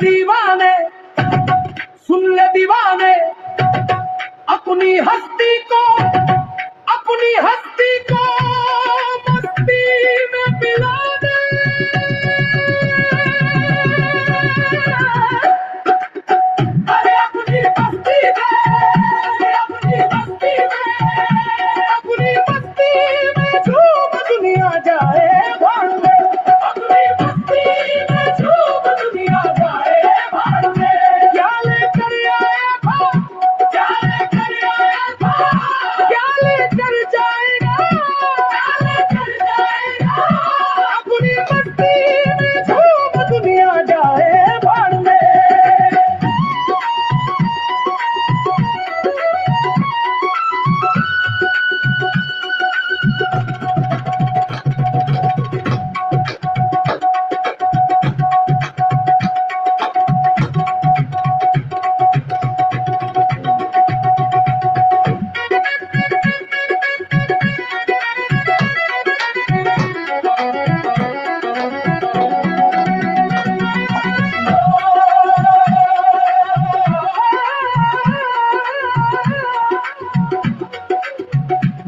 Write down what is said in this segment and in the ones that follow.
दीवाने, सुन ले दीवाने, अपनी हस्ती को मस्ती में मिला दे। अरे अपनी मस्ती में, अपनी मस्ती में झूम दुनिया जाए भाड़ में। अपनी मस्ती में झूम दुनिया जाए भाड़ में। क्या लेकर आए भाड़, क्या लेकर आए भाड़, क्या लेकर जाएगा, क्या लेकर जाएगा। अपनी मस्ती में झूम दुनिया जाए भाड़ में।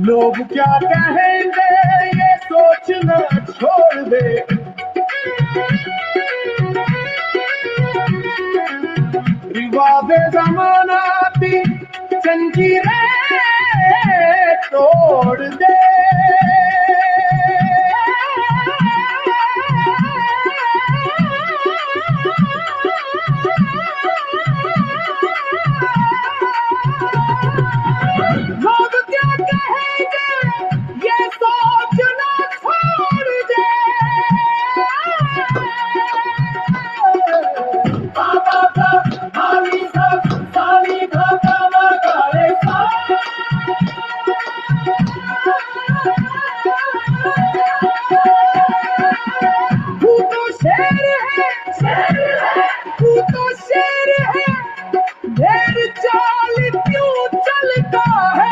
लोग क्या कहेंगे ये सोचना छोड़ दे। रिवाज़े ज़माना की जंजीरें तोड़ दे। लोग क्या कहेंगे ये सोचना छोड़ दे। बाबा का हाली सब साली भागा लगाए तू तो शेर है, तू तो शेर है, ढेर चाल क्यों चलता है।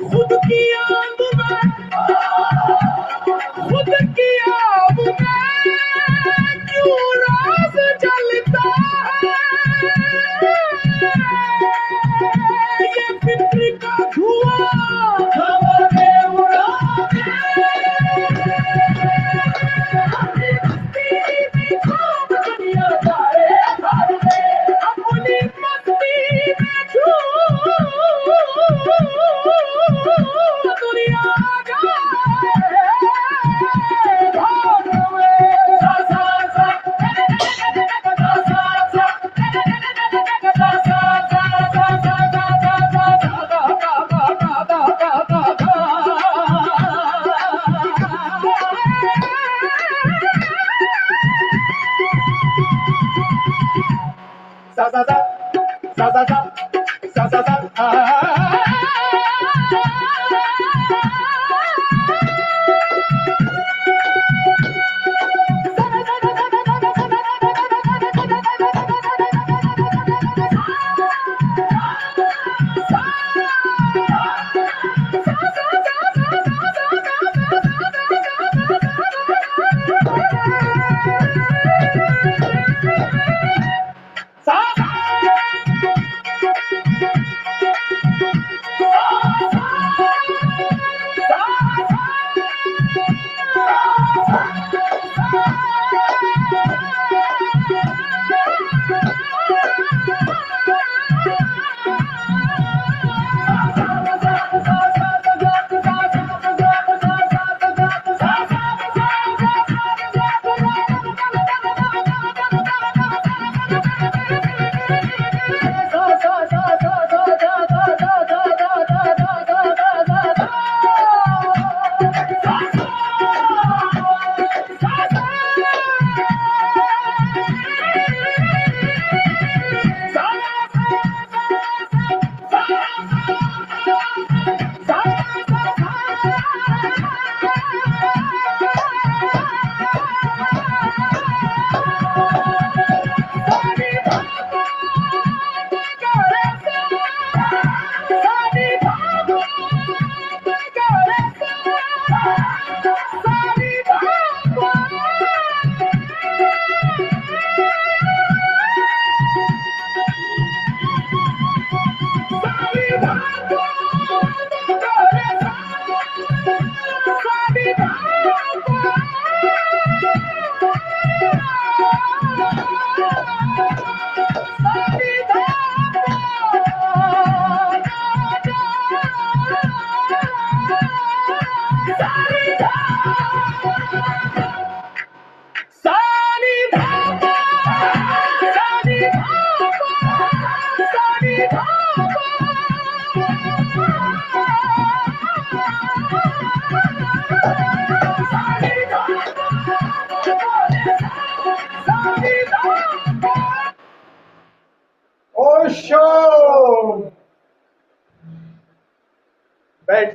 खुद की आग में, खुद की आग में क्यों राज जलता है। ये फिक्र का धुआं हवा में उड़ा दे। अपनी मस्ती में झूम दुनिया जाए भाड़ में। अपनी मस्ती में झूम दुनिया जाए भाड़ में। सा सा सा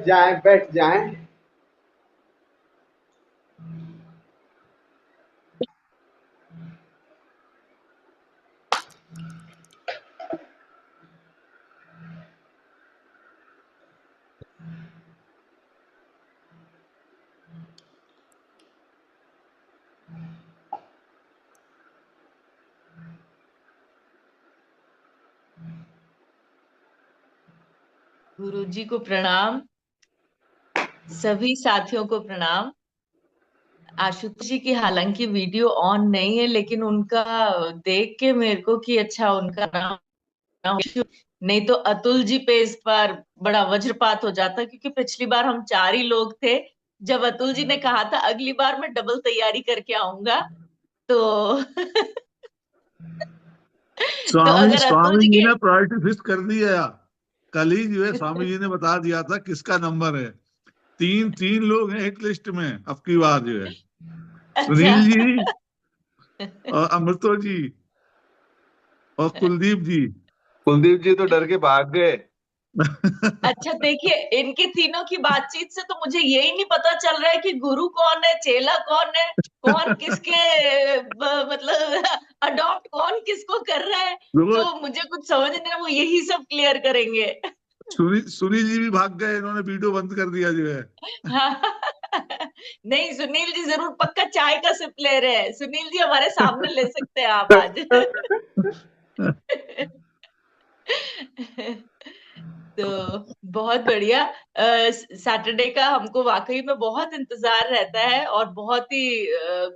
जाएं, बैठ जाएं। गुरुजी को प्रणाम, सभी साथियों को प्रणाम। आशुतोष जी की हालांकि वीडियो ऑन नहीं है, लेकिन उनका देख के मेरे को कि अच्छा उनका नाम नहीं तो अतुल जी पे इस बार बड़ा वज्रपात हो जाता, क्योंकि पिछली बार हम 4 ही लोग थे। जब अतुल जी ने कहा था अगली बार मैं डबल तैयारी करके आऊंगा, तो तो स्वामी अगर अतुल स्वामी जी जी के ने प्रायोरिटी फिक्स कर दिया। कल ही जो है स्वामी जी ने बता दिया था किसका नंबर है। तीन तीन लोग हैं एक लिस्ट में अब की बार जो है, अच्छा सुनील जी और अमृतो जी और कुलदीप जी। कुलदीप जी तो डर के भाग गए। अच्छा, देखिए इनके तीनों की बातचीत से तो मुझे यही नहीं पता चल रहा है कि गुरु कौन है, चेला कौन है, कौन किसके मतलब अडॉप्ट कौन किसको कर रहा है। देखो, तो मुझे कुछ समझ नहीं, वो यही सब क्लियर करेंगे। सुनील जी भी भाग गए, इन्होंने वीडियो बंद कर दिया जो है। हाँ। नहीं, सुनील जी जरूर पक्का चाय का सिप ले रहे हैं। सुनील जी हमारे सामने ले सकते हैं आप आज। तो बहुत बढ़िया। सैटरडे का हमको वाकई में बहुत इंतजार रहता है और बहुत ही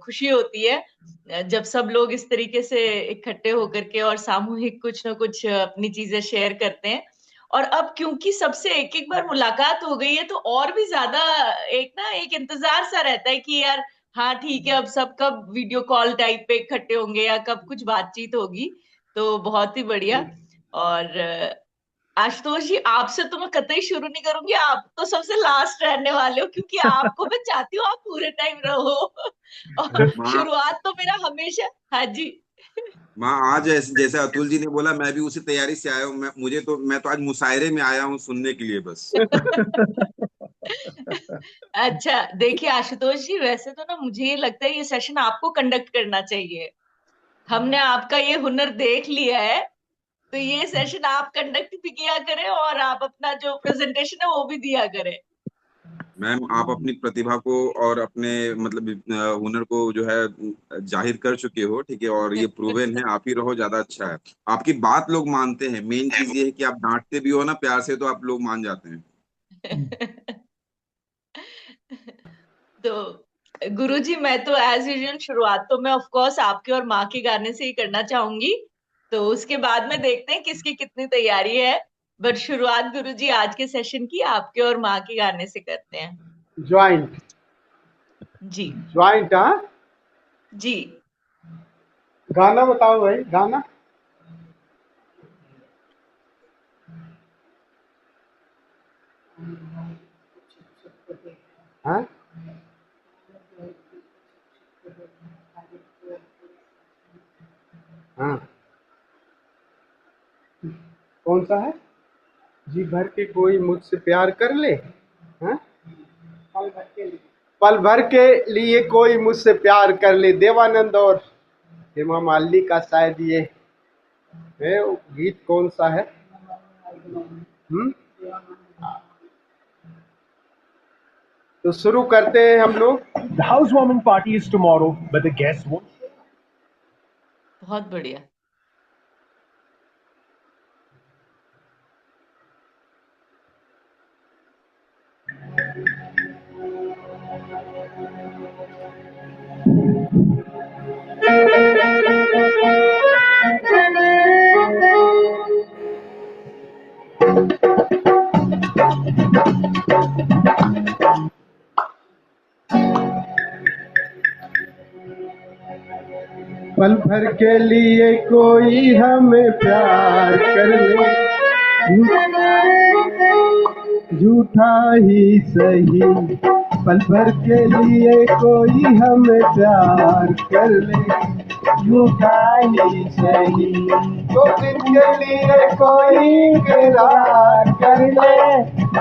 खुशी होती है जब सब लोग इस तरीके से इकट्ठे होकर के और सामूहिक कुछ ना कुछ अपनी चीजें शेयर करते हैं। और अब क्योंकि सबसे एक एक बार मुलाकात हो गई है, तो और भी ज्यादा एक इंतजार सा रहता है कि यार हाँ ठीक है, अब सब कब वीडियो कॉल टाइप पे इकट्ठे होंगे या कब कुछ बातचीत होगी। तो बहुत ही बढ़िया। और आशुतोष जी, आपसे तो मैं कतई शुरू नहीं करूंगी, आप तो सबसे लास्ट रहने वाले हो, क्योंकि आपको मैं चाहती हूँ आप पूरे टाइम रहो। और माँ शुरुआत तो मेरा हमेशा। हाँ जी। माँ आज जैसे अतुल जी ने बोला, मैं भी उसी तैयारी से आया हूँ। मैं तो आज मुशायरे में आया हूँ सुनने के लिए बस। अच्छा देखिए आशुतोष जी, वैसे तो ना मुझे ये लगता है ये सेशन आपको कंडक्ट करना चाहिए। हमने आपका ये हुनर देख लिया है, तो ये सेशन आप कंडक्ट भी किया करें और आप अपना जो प्रेजेंटेशन है वो भी दिया करें। मैम, आप अपनी प्रतिभा को और अपने मतलब हुनर को जो है जाहिर कर चुके हो, ठीक है, और ये प्रूवन है। आप ही रहो, ज्यादा अच्छा है। आपकी बात लोग मानते हैं। मेन चीज ये है कि आप डांटते भी हो ना प्यार से, तो आप लोग मान जाते हैं। तो गुरुजी, मैं तो एज यूजुअल शुरुआत तो मैं ऑफ कोर्स आपके और माँ के गाने से ही करना चाहूंगी। तो उसके बाद में देखते हैं किसकी कितनी तैयारी है। बट शुरुआत गुरुजी आज के सेशन की आपके और माँ के गाने से करते हैं। ज्वाइंट जी। ज्वाइंट। हाँ, जी। गाना बताओ भाई, गाना। हाँ, हाँ, कौन सा है? जी भर के कोई मुझसे प्यार कर ले। हाँ, पल भर के लिए कोई मुझसे प्यार कर ले। देवानंद और हेमा मालिनी का शायद ये है। वो गीत कौन सा है? हम्म तो शुरू करते हैं हम लोग। The housewarming party is tomorrow, but the guests won't. बहुत बढ़िया। पल भर के लिए कोई हमें प्यार कर ले, झूठा ही सही। पल भर के लिए कोई हमें प्यार कर ले, झूठा ही सही। 2 दिन के लिए कोई इकरार कर ले,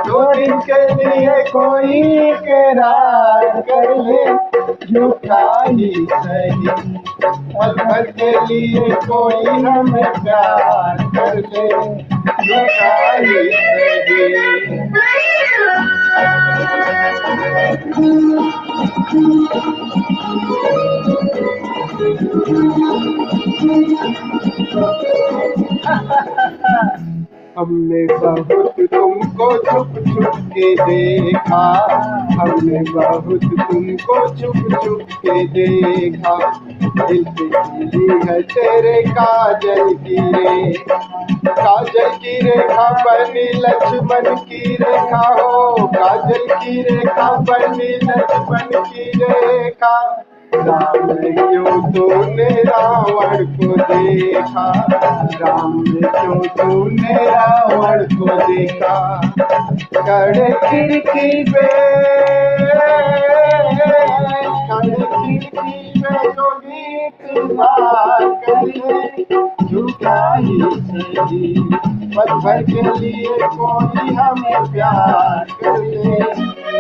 2 दिन के लिए कोई इकरार कर ले, झूठा ही सही। पल भर के लिए कोई हमें प्यार कर ले, झूठा ही सही। हमने बहुत तुमको छुप छुप के देखा, हमने बहुत तुमको छुप छुप के देखा। दिल पे खिली है तेरे काजल की रेखा, काजल की रेखा बनी लक्ष्मण की रेखा हो, काजल की रेखा बनी लक्ष्मण की रेखा। राम ने क्यों तूने रावण को देखा, राम ने क्यों तूने रावण को देखा। खड़े खिड़की पे, खड़े खिड़की पे जो गीत गार करे, झूठा ही सही। पल भर के लिए कोई हमें प्यार कर ले,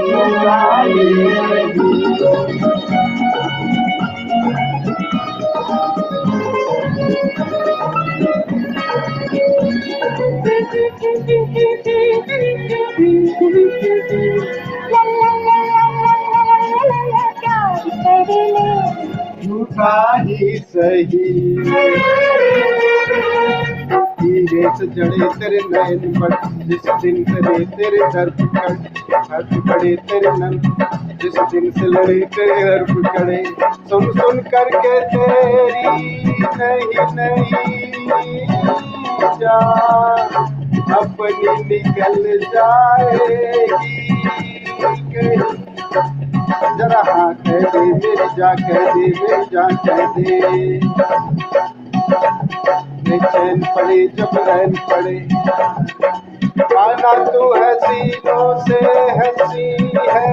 झूठा ही सही। झूठा ही सही। हीरे से जड़े तेरे नैन बड़, जिस दिन से तेरे दर पड़े तेरे नन, जिस दिन से लड़े तेरे दर पकड़े। सुन सुन करके तेरी नहीं नहीं जान अपनी निकल जाएगी कहीं। जरा हाँ कह दे मेरी जा, कह दे मेरी जान कह दे। चैन पड़े जब रैन पड़े, माना तू हसीनों से हसी है,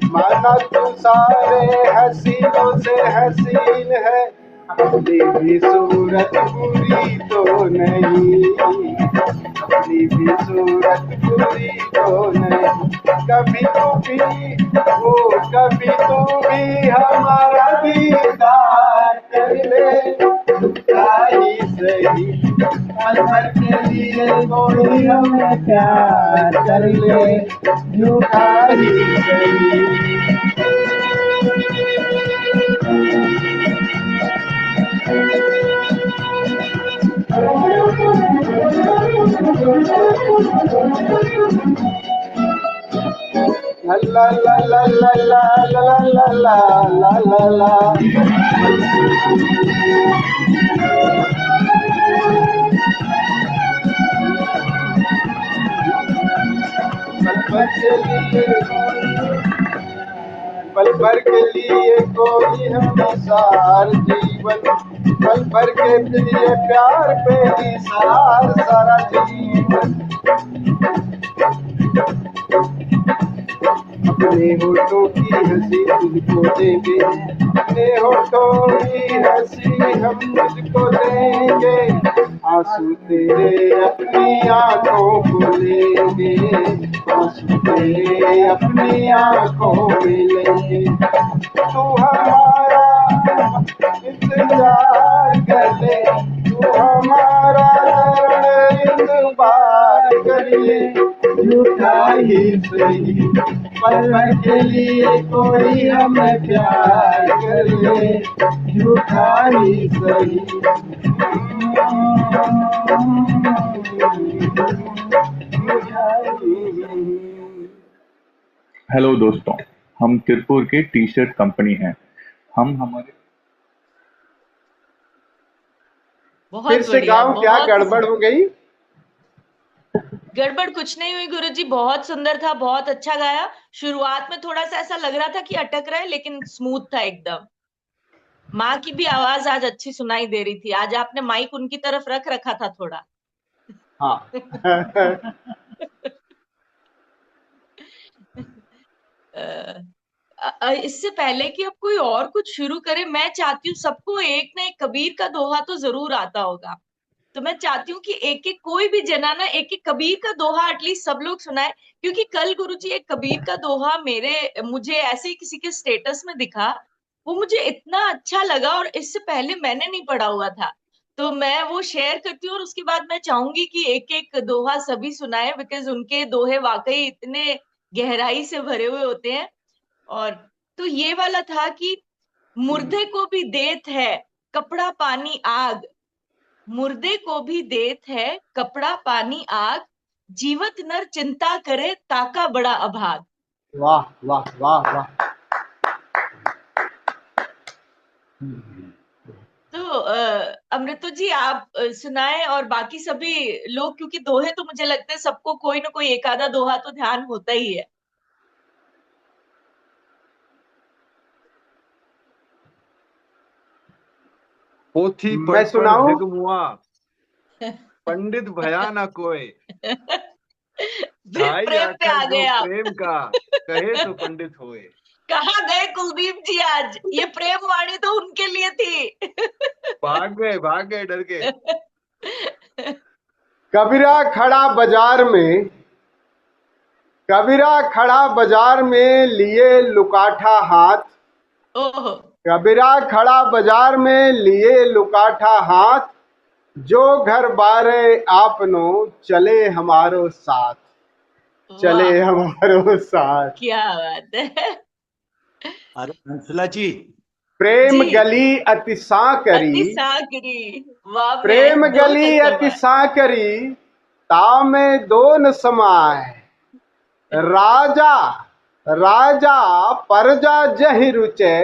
माना तू सारे हसीनों से हसीन है। अपनी भी सूरत बुरी तो नहीं, अपनी भी सूरत बुरी तो नहीं। कभी तू भी वो, कभी तू भी हमारा दीदार कर ले, झूठा ही सही। पल भर के लिए कोई हमें प्यार कर ले, झूठा ही सही। ला ला ला ला ला ला ला ला ला ला। पल भर के लिए कोई हमें सार जीवन, पल भर के लिए प्यार पे ही सारा जीवन। अपने होठों की हंसी तुझको देंगे, अपने होठों की हंसी हम तुझको देंगे। आंसू तेरे अपनी आंखों को लेंगे, आंसू तेरे अपनी आंखों में लेंगे। तू हमारा इंतजार कर ले, तू हमारा इंतजार कर ले, झूठा ही सही। पल भर के लिए कोई हमें प्यार कर ले, झूठा ही सही। हेलो दोस्तों, हम तिरपुर के टी शर्ट कंपनी हैं। हम हमारे बहुत फिर से बढ़िया, गाँव क्या बहुत गड़बड़ हो गई? गड़बड़ कुछ नहीं हुई गुरुजी, बहुत सुंदर था, बहुत अच्छा गाया। शुरुआत में थोड़ा सा ऐसा लग रहा था कि अटक रहा है, लेकिन स्मूथ था एकदम। माँ की भी आवाज आज अच्छी सुनाई दे रही थी। आज आपने माइक उनकी तरफ रख रखा था थोड़ा। हाँ। इससे पहले कि अब कोई और कुछ शुरू करे, मैं चाहती हूँ सबको एक ना एक कबीर का दोहा तो जरूर आता होगा। तो मैं चाहती हूँ कि एक एक कोई भी जनाना एक एक कबीर का दोहा एटलीस्ट सब लोग सुनाए। क्योंकि कल गुरुजी एक कबीर का दोहा मुझे ऐसे ही किसी के स्टेटस में दिखा, वो मुझे इतना अच्छा लगा और इससे पहले मैंने नहीं पढ़ा हुआ था। तो मैं वो शेयर करती हूँ और उसके बाद मैं चाहूंगी कि एक एक दोहा सभी सुनाए, बिकॉज उनके दोहे वाकई इतने गहराई से भरे हुए होते हैं। और तो ये वाला था कि मुर्दे को भी देत है कपड़ा पानी आग, मुर्दे को भी देत है कपड़ा पानी आग, जीवत नर चिंता करे ताका बड़ा अभाग। वाह वाह वाह वाह। तो अमृतो जी आप सुनाए, और बाकी सभी लोग, क्योंकि दोहे तो मुझे लगता है सबको कोई ना कोई एक आधा दोहा तो ध्यान होता ही है। पोथी मैं पढ़ पढ़ सुनाऊं? जगमुआ, पंडित भया न कोय, फिर ढाई प्रेम पे अक्षर आ जो गए आप। प्रेम का, कहे सो पंडित होए। कहाँ गए कुलदीप जी आज? ये प्रेम वाणी तो उनके लिए थी। भाग गए डर के। कबीरा खड़ा बाजार में, कबीरा खड़ा बाजार में लिए लुकाठा हाथ, ओहो। कबीरा खड़ा बाजार में लिए लुकाठा हाथ, जो घर बारे आपनो चले हमारो साथ, चले वाह, हमारो साथ। क्या बात है। अरे अंशुला जी, प्रेम जी, गली अति साकरी, अति सागरी। वाह, प्रेम मैं दो गली न अति समाए। साकरी, तामे दो न समाए, राजा राजा परजा जहि रुचे,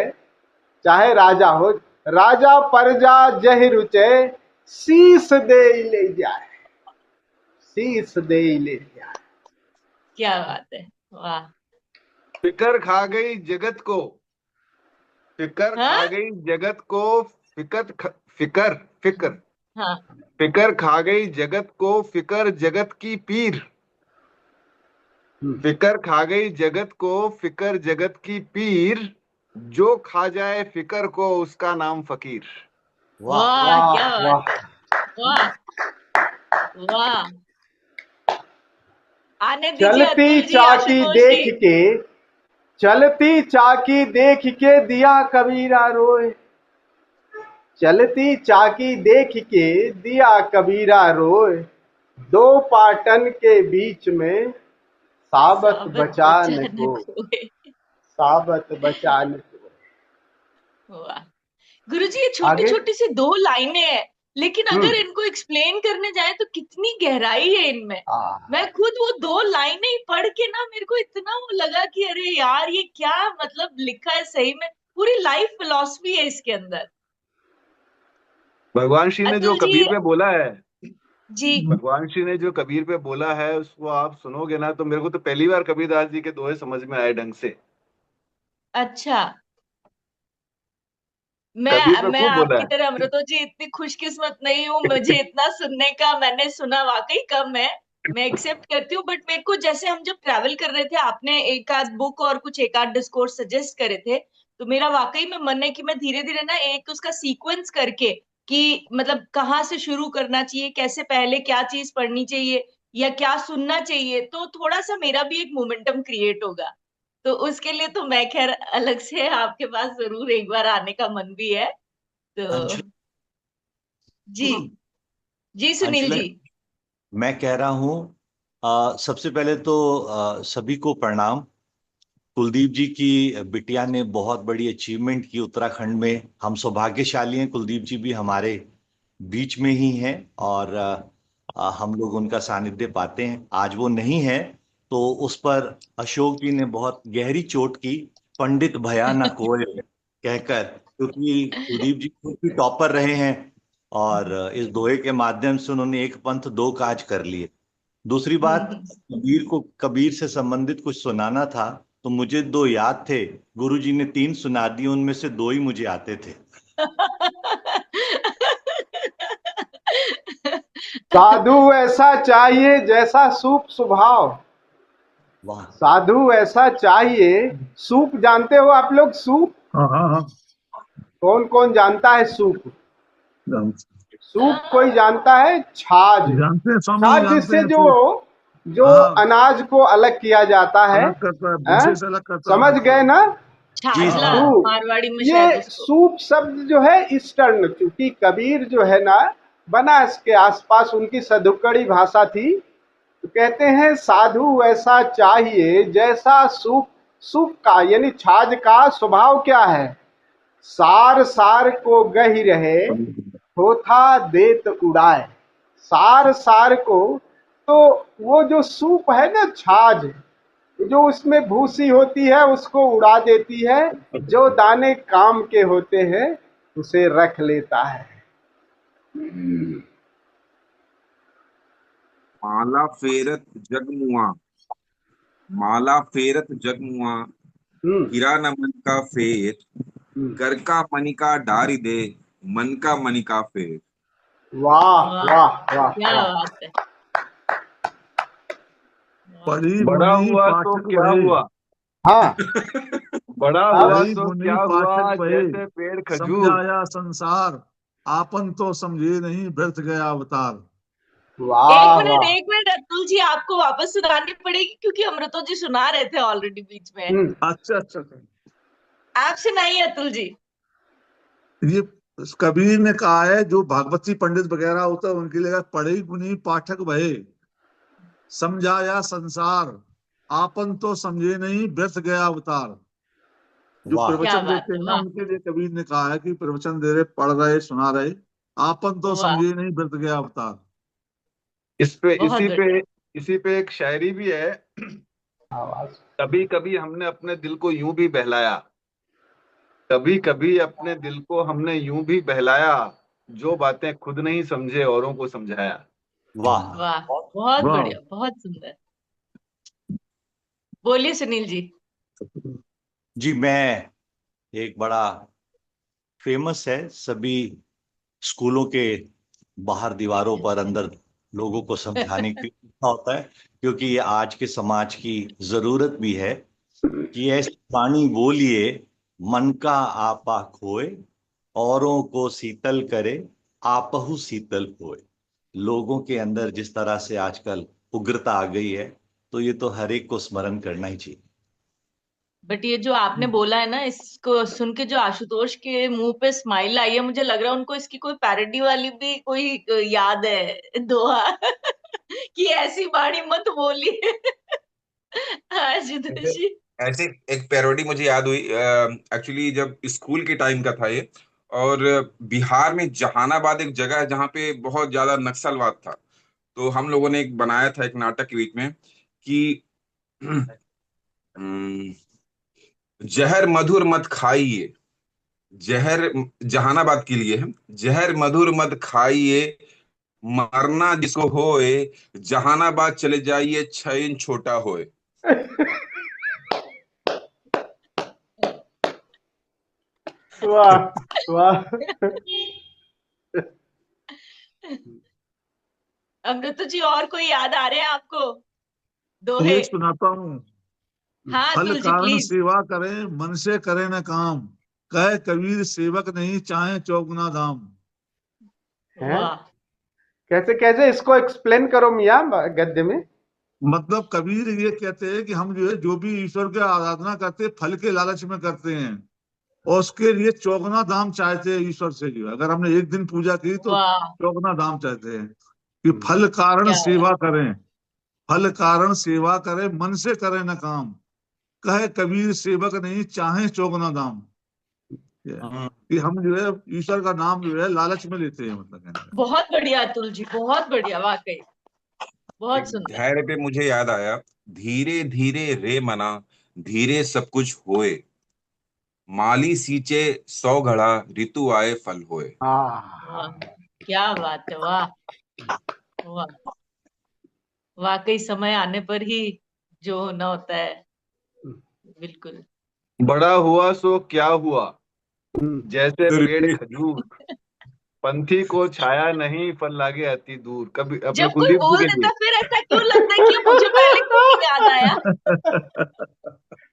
चाहे राजा हो, राजा परजा जहि रुचे, शीस दे ले जाए, शीस दे ले जाए। क्या बात है, वाह। फिकर खा गई जगत को, फिकर खा हाँ गई जगत को, फिकर फिकर हाँ। फिकर खा गई जगत को, फिकर जगत की पीर, फिकर खा गई जगत को, फिकर जगत की पीर, जो खा जाए फिकर को उसका नाम फकीर। वाह वाह, वाह क्या वाह। बात है, वाह वाह। आने दीजिए चलती अतुल जी, चाकी आशुतोष देख जी। के, चलती चाकी देख के दिया कबीरा रोए, चलती चाकी देख के दिया कबीरा रोए, दो पाटन के बीच में साबत साबत बचा न बचा न को, कोई। साबत बचा न को। वाह गुरुजी, ये छोटी आगे छोटी सी दो लाइनें हैं, लेकिन अगर हम्म इनको एक्सप्लेन करने जाए तो कितनी गहराई है इनमें। आ, मैं खुद वो दो लाइनें ही पढ़ के ना, मेरे को इतना वो लगा कि अरे यार ये क्या मतलब लिखा है, सही में पूरी लाइफ फिलॉसफी है इसके अंदर। भगवान श्री ने जो अतुल जी। कबीर पे बोला है, जी। भगवान श्री ने जो कबीर पे बोला है उसको आप सुनोगे ना, तो मेरे को तो पहली बार कबीरदास जी के दोहे समझ में आए ढंग से। अच्छा। कबीर पे मैं खूब बोला आपकी है। तरह अमृतो जी इतनी खुशकिस्मत नहीं हूँ, मुझे इतना सुनने का मैंने सुना वाकई कम है। मैं एक्सेप्ट करती हूँ, बट मेरे को जैसे हम जब ट्रैवल कर रहे थे, आपने एक आध बुक और कुछ एक आध डिस्कोर्स सजेस्ट करे थे, तो मेरा वाकई में मन है कि मैं धीरे धीरे ना एक उसका सीक्वेंस करके, कि मतलब कहाँ से शुरू करना चाहिए, कैसे पहले क्या चीज पढ़नी चाहिए या क्या सुनना चाहिए, तो थोड़ा सा मेरा भी एक मोमेंटम क्रिएट होगा। तो उसके लिए तो मैं खैर अलग से आपके पास जरूर एक बार आने का मन भी है। तो अंशुला जी। जी सुनील अंशुला, जी। मैं कह रहा हूँ सबसे पहले तो सभी को प्रणाम। कुलदीप जी की बिटिया ने बहुत बड़ी अचीवमेंट की उत्तराखंड में। हम सौभाग्यशाली हैं, कुलदीप जी भी हमारे बीच में ही हैं और हम लोग उनका सानिध्य पाते हैं। आज वो नहीं है तो उस पर अशोक जी ने बहुत गहरी चोट की, पंडित भया न कोय कहकर, क्योंकि कुलदीप जी खुद भी टॉपर रहे हैं और इस दोहे के माध्यम से उन्होंने एक पंथ दो काज कर लिए। दूसरी बात, कबीर से संबंधित कुछ सुनाना था तो मुझे दो याद थे। गुरुजी ने तीन सुना दिए, उनमें से दो ही मुझे आते थे। साधु ऐसा चाहिए जैसा सूप स्वभाव, वाह। साधु ऐसा चाहिए। सूप जानते हो आप लोग? सूप हाँ हाँ हाँ कौन कौन जानता है? सूप सूप हाँ, कोई जानता है? छाछ। जानते हैं स्वामी जी, छाछ जानते जिससे हैं जो तो। जो हाँ, अनाज को अलग किया जाता है। अलग करता है, हैं? भूसे से अलग करता है समझ अनाज गए को। ना? जी हाँ छाछला हाँ सूप। मारवाड़ी में शायद ये उसको। सूप शब्द जो है ईस्टर्न, क्योंकि कबीर जो है ना बनारस के आसपास उनकी सदुकड़ी भाषा थी। तो कहते हैं साधु ऐसा चाहिए जैसा सूप। सूप का यानी छाछ का स्वभाव क्या है? सार सार को गही रहे, होथा देत उड़ाए। सार सार को, तो वो जो सूप है ना छाछ, जो उसमें भूसी होती है उसको उड़ा देती है, जो दाने काम के होते हैं उसे रख लेता है। माला फेरत जगमुआ, माला फेरत जगमुआ, हम्म हीरा न मन का फेर, हम्म। कर का मनी का डारी दे, मन का मनी का फेर। वाह वाह, वाह वाह क्या वाह। बात है। वाह, पढ़ी बड़ा बुनी हुआ तो पाठक क्या बहे, हुआ? हाँ। बड़ा अब हुआ पढ़ी तो बुनी क्या हुआ? पाठक बहे, जैसे पेड़ खजूर। समझाया संसार, आपन तो समझे नहीं व्यर्थ गया अवतार। वाह वाह। एक मिनट अतुल जी, आपको वापस सुनानी पड़ेगी क्योंकि अमृतो जी सुना रहे थे ऑलरेडी बीच में। अच्छा अच्छा अच्छा। आप सुनाइए अतुल जी। ये कबीर ने कहा है, जो भागवती पंडित वगैरह होता है उनके लिए पढ़ी बुनी पाठक भये, समझाया संसार, आपन तो समझे नहीं व्यर्थ गया अवतार। जो वाह। क्या प्रवचन बात देते है। हैं ना वाह उनके लिए कबीर ने कहा है कि प्रवचन दे रहे, पढ़ रहे, सुना रहे, आपन तो वाह, समझे नहीं व्यर्थ गया अवतार। इस पे बहुत बढ़िया। इसी पे एक शायरी भी है। आवाज। कभी कभी हमने अपने दिल को यूं भी बहलाया, कभी कभी अपने दिल को हमने यूं भी बहलाया, जो बातें खुद नहीं समझे औरों को समझाया। वाह। वाह, बहुत वाह। बढ़िया, बहुत सुंदर। बोलिए सुनील जी। जी, मैं एक बड़ा फेमस है, सभी स्कूलों के बाहर दीवारों पर अंदर लोगों को समझाने की होता है, क्योंकि ये आज के समाज की जरूरत भी है कि ऐसी वाणी बोलिए, मन का आपा खोए, औरों को शीतल करे, आपहु शीतल होए। लोगों के अंदर जिस तरह से आजकल उग्रता आ गई है, तो ये तो हर एक को स्मरण करना ही चाहिए। बट ये जो आपने बोला है ना, इसको सुन के जो आशुतोष के मुंह पे स्माइल आई है, मुझे लग रहा है उनको इसकी कोई पैरोडी वाली भी कोई याद है दोहा कि ऐसी बाणी मत बोलिए। आशुतोष ऐसे जी। ऐसे एक पैरोडी मुझे याद हुई। एक्चुअली जब स्कूल के टाइम का था ये, और बिहार में जहानाबाद एक जगह है जहाँ पे बहुत ज्यादा नक्सलवाद था। तो हम लोगों ने एक बनाया था एक नाटक के बीच में कि अम, जहर मधुर मत खाइए, जहर, जहानाबाद के लिए है, जहर मधुर मत खाइए, मरना जिसको होए, जहानाबाद चले जाइए 6 इंच छोटा होए। वाह वाह। अमृत जी, और कोई याद आ रहे हैं आपको दोहे? एक सुनाता हूँ। हाँ फल अतुल जी कारण प्लीज। सेवा करें, मन से करे न काम, कहे कबीर सेवक नहीं चाहे चौगुना दाम। हैं? वाह, कैसे कैसे इसको एक्सप्लेन करो मियाँ गद्य में। मतलब कबीर ये कहते हैं कि हम जो है, जो भी ईश्वर की आराधना करते हैं फल के लालच में करते हैं, और उसके लिए चौगुना दाम चाहते हैं ईश्वर से। जो है, अगर हमने एक दिन पूजा की तो वाह, चौगुना दाम चाहते हैं। कि फल कारण क्या बात। सेवा करें, फल कारण सेवा करें, मन से करें न काम, कहे कबीर सेवक नहीं चाहे चौगुना दाम। ये है कि हम जो है ईश्वर का नाम जो है लालच में लेते हैं, मतलब कहने का। बहुत बढ़िया अतुल जी, बहुत बढ़िया, वाकई बहुत एक सुंदर। धैर्य पे मुझे याद आया, धीरे धीरे रे मना, धीरे सब कुछ होए, माली सींचे 100 घड़ा, ऋतु आए फल होए। हाँ। वाह, क्या बात है। वाह वाह, वाकई समय आने पर ही जो होना होता है। बिल्कुल। बड़ा हुआ सो क्या हुआ? जैसे पेड़ रिपीट। खजूर। पंथी को छाया नहीं, फल लागे अति दूर। कभी अपने जब कोई कुलदीप जी बोल के देता लिए। फिर ऐसा क्यों लगता है कि मुझे पहले क्यों नहीं याद आया?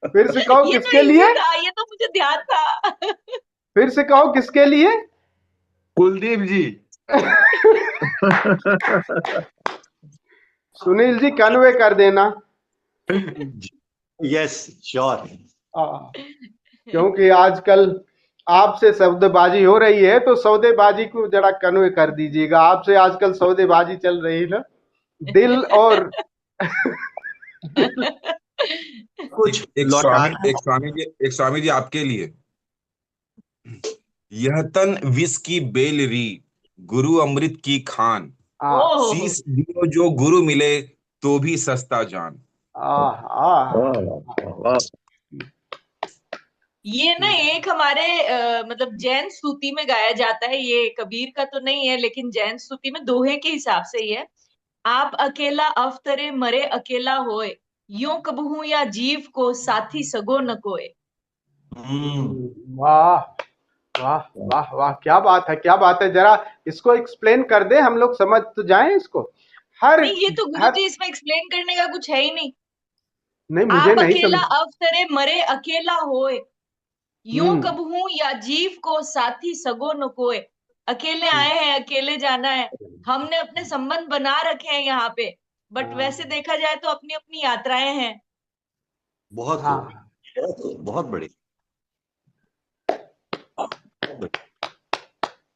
फिर से कहो ये तो किसके इजी लिए? था, ये तो मुझे ध्यान था। फिर से कहो किसके लिए? कुलदीप जी। सुनील जी कन्वे कर देना। Yes sure. क्योंकि आजकल आपसे सौदेबाजी हो रही है, तो सौदेबाजी को जरा कन्वे कर दीजिएगा। आपसे आजकल सौदेबाजी चल रही है ना, दिल और कुछ एक लौटाना है। एक स्वामी जी आपके लिए। यह तन विष की बेल री, गुरु अमृत की खान, ओह, शीश दियो जो गुरु मिले, तो भी सस्ता जान। ये ना एक हमारे मतलब जैन स्तुति में गाया जाता है, ये कबीर का तो नहीं है, लेकिन जैन स्तुति में दोहे के हिसाब से ही है। आप अकेला अवतरे मरे अकेला होए, यूं कबहू या जीव को साथी सगो न कोय। वाह वाह वाह वाह, क्या बात है, क्या बात है। जरा इसको एक्सप्लेन कर दे, हम लोग समझ तो जाएं इसको। हर नहीं, ये तो गुरुजी इसमें एक्सप्लेन करने का कुछ है ही नहीं। नहीं, मुझे आप नहीं अकेला समझ। अवतरे मरे अकेला होए, यूं कबहू या जीव को साथी सगो न कोय। अकेले आए हैं, अकेले जाना है, हमने अपने संबंध बना रखे हैं यहाँ पे, बट वैसे देखा जाए तो अपनी अपनी यात्राएं हैं। बहुत खूब, बहुत बड़ी।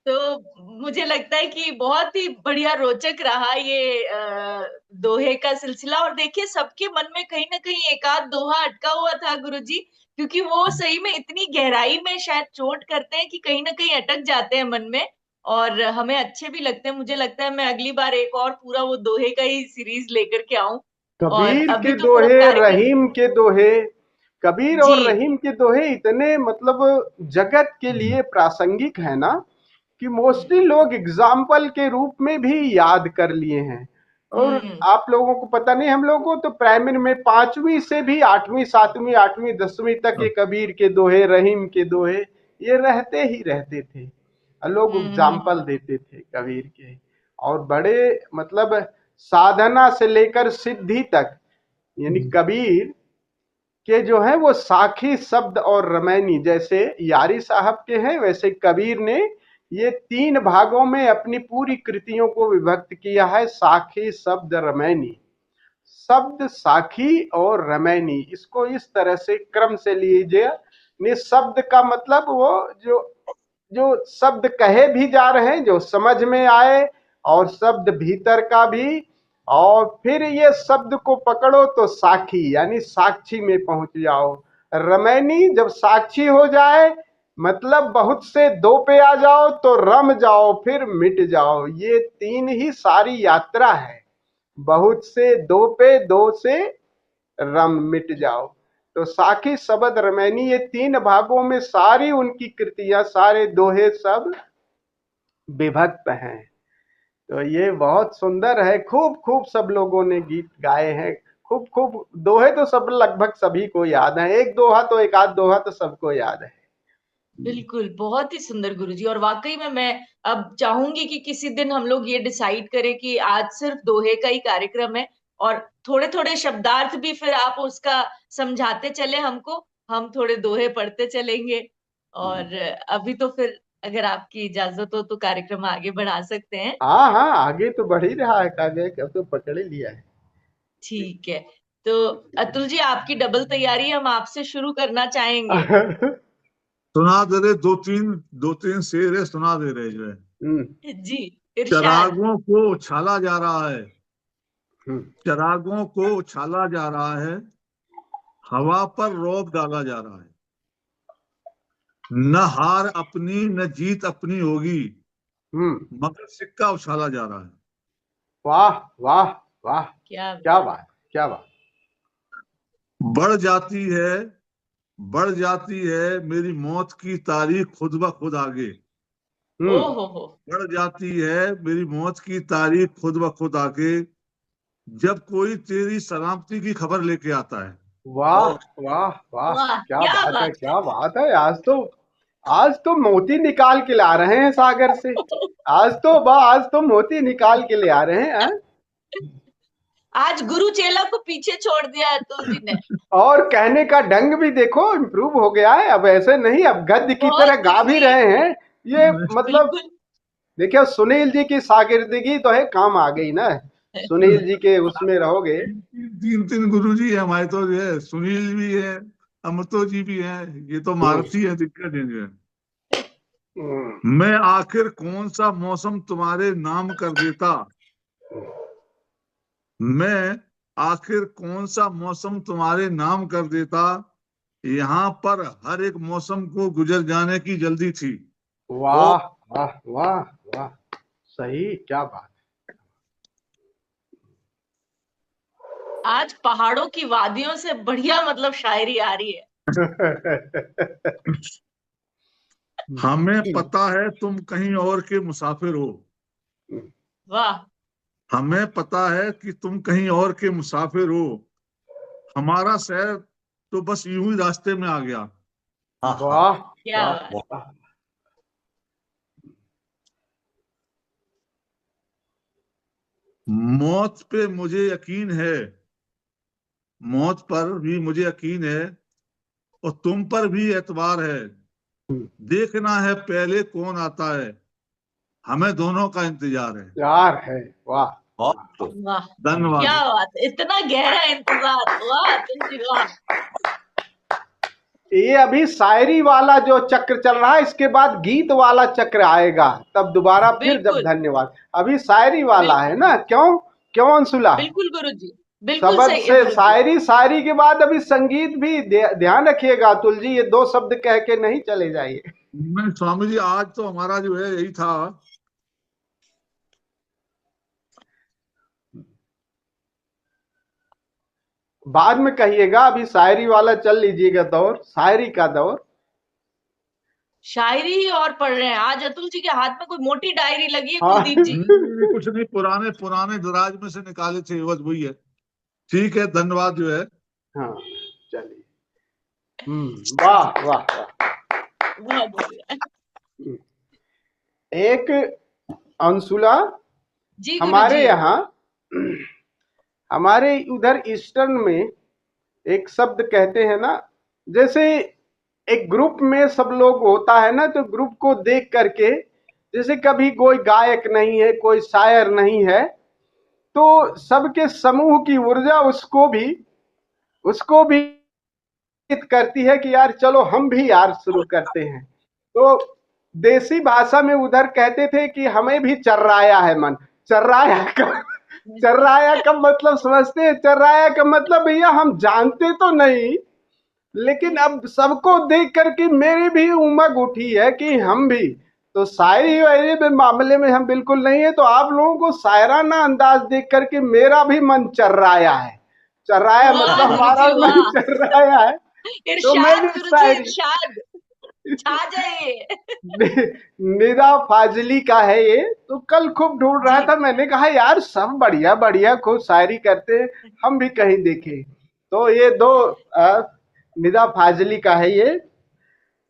तो मुझे लगता है कि बहुत ही बढ़िया रोचक रहा ये दोहे का सिलसिला। और देखिए, सबके मन में कहीं ना कहीं एक आध दोहा अटका हुआ था गुरुजी, क्योंकि वो सही में इतनी गहराई में शायद चोट करते हैं कि कहीं ना कहीं अटक जाते हैं मन में, और हमें अच्छे भी लगते हैं। मुझे लगता है मैं अगली बार एक और पूरा वो दोहे का ही सीरीज लेकर के आऊं। और कबीर अभी के तो फिर हम दोहे, कार्यक्रम रहीम के दोहे, कबीर और जी रहीम के दोहे इतने मतलब जगत के लिए प्रासंगिक है ना, कि मोस्टली लोग एग्जाम्पल के रूप में भी याद कर लिए हैं। और आप लोगों को पता नहीं, हम लोगों को तो प्राइमरी में 5वीं से भी 8वीं 7वीं 8वीं 10वीं तक ये कबीर के दोहे, रहीम के दोहे ये रहते ही रहते थे। लोग एग्जाम्पल देते थे कबीर के, और बड़े मतलब साधना से लेकर सिद्धि तक, यानी कबीर के जो है वो साखी शब्द और रमैनी, जैसे यारी साहब के हैं, वैसे कबीर ने ये 3 भागों में अपनी पूरी कृतियों को विभक्त किया है। साखी शब्द रमैनी, शब्द साखी और रमैनी, इसको इस तरह से क्रम से लीजिए। शब्द का मतलब वो जो शब्द कहे भी जा रहे हैं, जो समझ में आए, और शब्द भीतर का भी, और फिर ये शब्द को पकड़ो तो साखी यानी साक्षी में पहुंच जाओ। रमैनी जब साक्षी हो जाए, मतलब बहुत से 2 पे आ जाओ तो रम जाओ, फिर मिट जाओ। ये 3 ही सारी यात्रा है, बहुत से 2 पे, 2 से रम मिट जाओ। तो साखी शब्द रमैनी, ये 3 भागों में सारी उनकी कृतियां, सारे दोहे सब विभक्त हैं। तो ये बहुत सुंदर है। खूब खूब सब लोगों ने गीत गाए हैं, खूब खूब दोहे तो सब लगभग सभी को याद है। एक दोहा तो, एक आध दोहा तो सबको याद है। बिल्कुल, बहुत ही सुंदर गुरुजी। और वाकई में मैं अब चाहूंगी कि किसी दिन हम लोग ये डिसाइड करें कि आज सिर्फ दोहे का ही कार्यक्रम है, और थोड़े थोड़े शब्दार्थ भी फिर आप उसका समझाते चले हमको, हम थोड़े दोहे पढ़ते चलेंगे। और अभी तो फिर अगर आपकी इजाजत हो तो कार्यक्रम आगे बढ़ा सकते हैं। हाँ हाँ, आगे तो बढ़ ही रहा है, आगे अब तो पकड़ ही लिया है। ठीक है, तो अतुल जी आपकी डबल तैयारी हम आपसे शुरू करना चाहेंगे। सुना दे रहे, दो तीन शेर है, सुना दे रहे जो है। जी, इरशाद। चरागों को उछाला जा रहा है, चरागों को उछाला जा रहा है, हवा पर रौब डाला जा रहा है, न हार अपनी न जीत अपनी होगी, मगर सिक्का उछाला जा रहा है। वाह वाह वाह, क्या बात, क्या बात। बढ़ जाती है मेरी मौत की तारीख खुद ब खुद आगे। बढ़ जाती है मेरी मौत की तारीख खुद ब खुद आगे, जब कोई तेरी सलामती की खबर लेके आता है। वाह वाह वाह, क्या बात है, क्या बात है। आज तो आज तो मोती निकाल के ला रहे हैं सागर से। आज तो मोती निकाल के ले आ रहे हैं, हाँ? आज गुरु चेला को पीछे छोड़ दिया अतुल जी ने। और कहने का ढंग भी देखो इम्प्रूव हो गया है, अब ऐसे नहीं, अब गद्य की तरह बहुत गा भी जी, रहे हैं ये, मतलब बिल्कुल। देखिए सुनील जी की शागिर्दगी तो है, काम आ गई ना, सुनील जी के उसमें रहोगे। तीन तीन गुरु जी है हमारे, तो जो है सुनील भी है, अमृतो जी भी है, ये तो महारथी है, दिक्कत है जो है। मैं आखिर कौन सा मौसम तुम्हारे नाम कर देता, मैं आखिर कौन सा मौसम तुम्हारे नाम कर देता, यहाँ पर हर एक मौसम को गुजर जाने की जल्दी थी। वाह वाह वाह वाह, सही, क्या बात। आज पहाड़ों की वादियों से बढ़िया मतलब शायरी आ रही है। हमें पता है तुम कहीं और के मुसाफिर हो, वाह, हमें पता है कि तुम कहीं और के मुसाफिर हो, हमारा शहर तो बस यूं ही रास्ते में आ गया। हाँ हाँ, वाह क्या वाह बात। वाह। मौत पे मुझे यकीन है, मौत पर भी मुझे यकीन है, और तुम पर भी एतबार है, देखना है पहले कौन आता है, हमें दोनों का इंतजार है। यार है, वाह। बहुत वाह, धन्यवाद। क्या बात, इतना गहरा इंतजार, वाह अतुल जी वाह। ये अभी शायरी वाला जो चक्र चल रहा है, इसके बाद गीत वाला चक्र आएगा, तब दोबारा फिर जब बिल्कुल धन्यवाद। अभी शायरी वाला है बिल्कुल ना, क्यों क्यों अंशुला? बिल्कुल गुरु जी, बिल्कुल शब्द सही है से गुरु जी। शायरी, शायरी के बाद अभी संगीत भी, ध्यान रखिएगा अतुल जी, ये दो शब्द कह के नहीं चले जाइए। मैं स्वामी जी, आज तो हमारा जो है यही था। बाद में कहिएगा, अभी शायरी वाला चल लीजिएगा दौर, शायरी का दौर। शायरी ही और पढ़ रहे हैं आज। अतुल जी के हाथ में कोई मोटी डायरी लगी है हाँ। कुलदीप जी। कुछ नहीं, पुराने पुराने दराज में से निकाले थे, बस वही है। ठीक है, धन्यवाद जो है। हाँ चलिए, वाह वाह वाह। बहुत बढ़िया। एक अंशुला, जी गुरु हमारे जी। यहाँ, हमारे उधर ईस्टर्न में एक शब्द कहते हैं ना, जैसे एक ग्रुप में सब लोग होता है ना, तो ग्रुप को देख करके, जैसे कभी कोई गायक नहीं है, कोई शायर नहीं है, तो सबके समूह की ऊर्जा उसको भी करती है कि यार चलो हम भी यार शुरू करते हैं। तो देसी भाषा में उधर कहते थे कि हमें भी चर्राया है मन। चर्राया का मतलब समझते हैं? चर्राया का मतलब भैया हम जानते तो नहीं, लेकिन अब सबको देख करके मेरी भी उमंग उठी है कि हम भी, तो शायरी वायरी में मामले में हम बिल्कुल नहीं है, तो आप लोगों को शायराना अंदाज देख करके मेरा भी मन चर्राया है। चर्राया वाह मतलब गुरु हमारा जी, मन वाह। चर्राया है, तो मैं इरशाद भी गुरु जी, शायरी। इरशाद छा जाइए। निदा फाजली का है ये, तो कल खूब ढूंढ रहा था, मैंने कहा यार सब बढ़िया बढ़िया खूब शायरी करते हैं, हम भी कहीं देखें। तो ये दो निदा फाजली का है ये।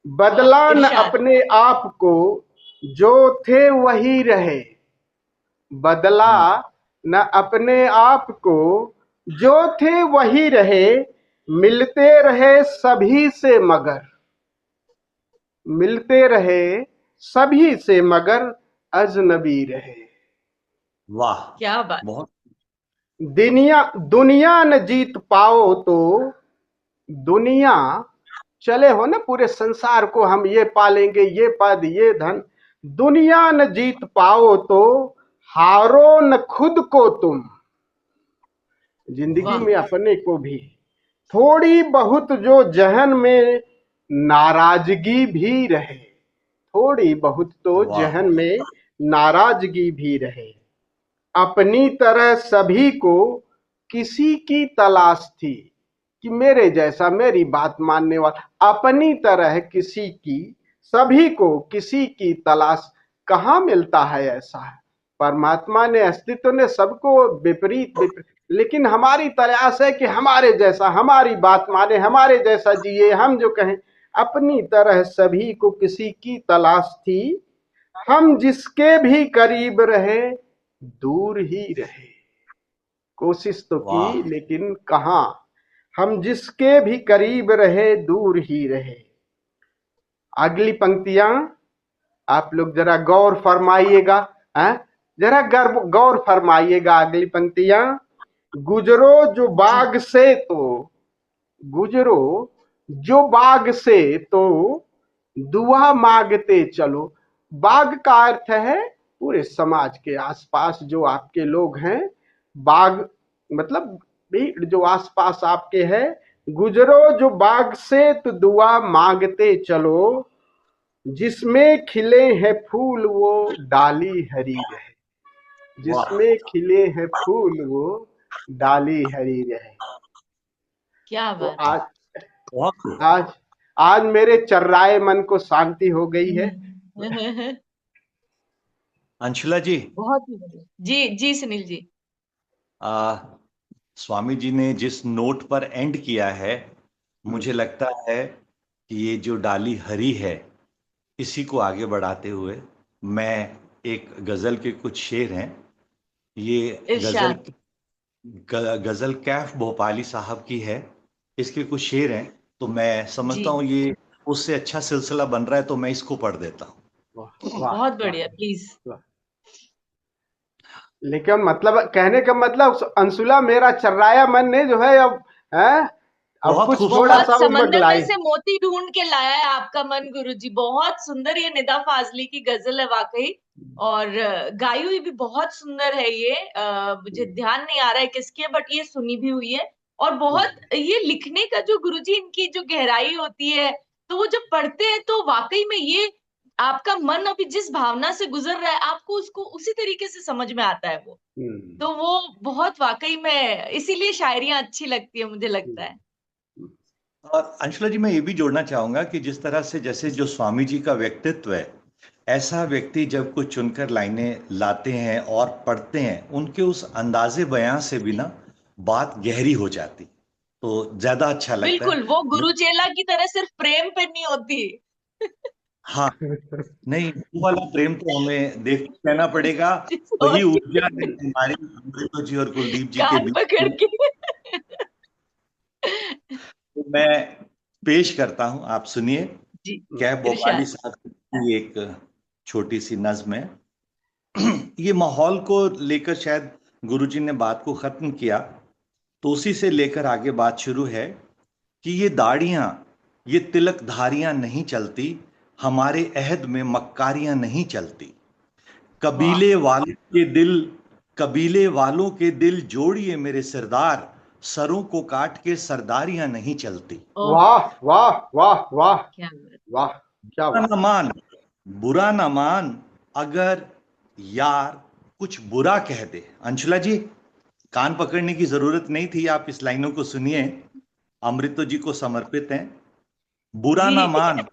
बदला न इरशाद। अपने आप को, जो थे वही रहे। बदला न अपने आप को, जो थे वही रहे। मिलते रहे सभी से मगर, मिलते रहे सभी से मगर अजनबी रहे। वाह, क्या बात। बहुत दुनिया न जीत पाओ तो, दुनिया चले हो ना पूरे संसार को हम ये पालेंगे, ये पद ये धन, दुनिया न जीत पाओ तो हारो न खुद को तुम। जिंदगी में अपने को भी थोड़ी बहुत जो जहन में नाराजगी भी रहे, थोड़ी बहुत तो जहन में नाराजगी भी रहे। अपनी तरह सभी को किसी की तलाश थी, कि मेरे जैसा मेरी बात मानने वाला, अपनी तरह किसी की, सभी को किसी की तलाश, कहाँ मिलता है ऐसा है? परमात्मा ने, अस्तित्व ने सबको विपरीत, लेकिन हमारी तलाश है कि हमारे जैसा, हमारी बात माने, हमारे जैसा जिए, हम जो कहें। अपनी तरह सभी को किसी की तलाश थी, हम जिसके भी करीब रहे दूर ही रहे। कोशिश तो वाह की लेकिन कहाँ, हम जिसके भी करीब रहे दूर ही रहे। अगली पंक्तियां आप लोग जरा गौर फरमाइएगा, जरा गौर फरमाइएगा अगली पंक्तियां। गुजरो जो बाग से तो, गुजरो जो बाग से तो दुआ मांगते चलो। बाग का अर्थ है पूरे समाज के आसपास जो आपके लोग हैं, बाग मतलब भीड़ जो आसपास आपके है। गुजरो जो बाग से तो दुआ मांगते चलो, जिसमें खिले हैं फूल वो डाली हरी रहे। वाह जिसमें खिले हैं फूल वो डाली हरी रहे। क्या तो बात है। आज बहुत खूब। आज आज मेरे चर्राए मन को शांति हो गई है। अंशुला जी, बहुत ही बढ़िया। जी जी सुनील जी। स्वामी जी ने जिस नोट पर एंड किया है, मुझे लगता है कि ये जो डाली हरी है, इसी को आगे बढ़ाते हुए मैं एक गजल के कुछ शेर हैं, ये इरशाद। गजल कैफ भोपाली साहब की है, इसके कुछ शेर हैं, तो मैं समझता जी हूँ ये उससे अच्छा सिलसिला बन रहा है, तो मैं इसको पढ़ देता हूँ। वाह वाह बहुत वाह बढ़िया, प्लीज। वाह। लेकिन मतलब कहने का मतलब अंशुला, मेरा चर्राया मन ने जो है अब अब बहुत कुछ खूब। थोड़ा बहुत सा उसमें समंदर में गलाई। से मोती ढूंढ के लाया है आपका मन गुरुजी। बहुत सुंदर ये निदा फाजली की गजल है वाकई, और गाई हुई भी बहुत सुंदर है ये। मुझे ध्यान नहीं आ रहा है किसकी है, बट ये सुनी भी हुई है। और बहुत ये लिखने का जो गुरुजी इनकी जो गहराई होती है, तो वो जब पढ़ते हैं तो वाकई में ये आपका मन अभी जिस भावना से गुजर रहा है, आपको उसको उसी तरीके से समझ में आता है वो। तो वो बहुत वाकई में इसीलिए शायरियां अच्छी लगती है, मुझे लगता है। और अंशुला जी, मैं ये भी जोड़ना चाहूंगा कि जिस तरह से जैसे जो स्वामी जी का व्यक्तित्व है, ऐसा व्यक्ति जब कुछ चुनकर लाइनें लाते हैं और पढ़ते हैं, उनके उस अंदाजे बयां से भी ना बात गहरी हो जाती, तो ज्यादा अच्छा लगता बिल्कुल, है। वो गुरु चेला की तरह सिर्फ प्रेम पे नहीं होती। हाँ, नहीं, वो वाला प्रेम तो हमें देख के कहना पड़ेगा। वही Sorry, ऊर्जा है हमारी अमृता जी और कुलदीप जी के कान बीच पकड़ में। के। तो मैं पेश करता हूं, आप सुनिए। जी कैफ भोपाली इरशाद। साहब की एक छोटी सी नज्म है। ये माहौल को लेकर शायद गुरुजी ने बात को खत्म किया, तो उसी से लेकर आगे बात शुरू है कि ये दाढ़ियां, ये तिलक धारियां नहीं चलती, हमारे अहद में मक्कारियां नहीं चलती। वाह कबीले वालों के दिल जोड़िए मेरे सरदार, सरों को काट के सरदारियां नहीं चलती। ओह, वाह वाह वाह वाह क्या बात। वाह, क्या बुरा बात। न मान, बुरा न मान, अगर यार कुछ बुरा कह दे। अंशुला जी, कान पकड़ने की जरूरत नहीं थी, आप इस लाइनों को सुनिए, अमृतो जी को समर्पित हैं। बुरा जी ना मान,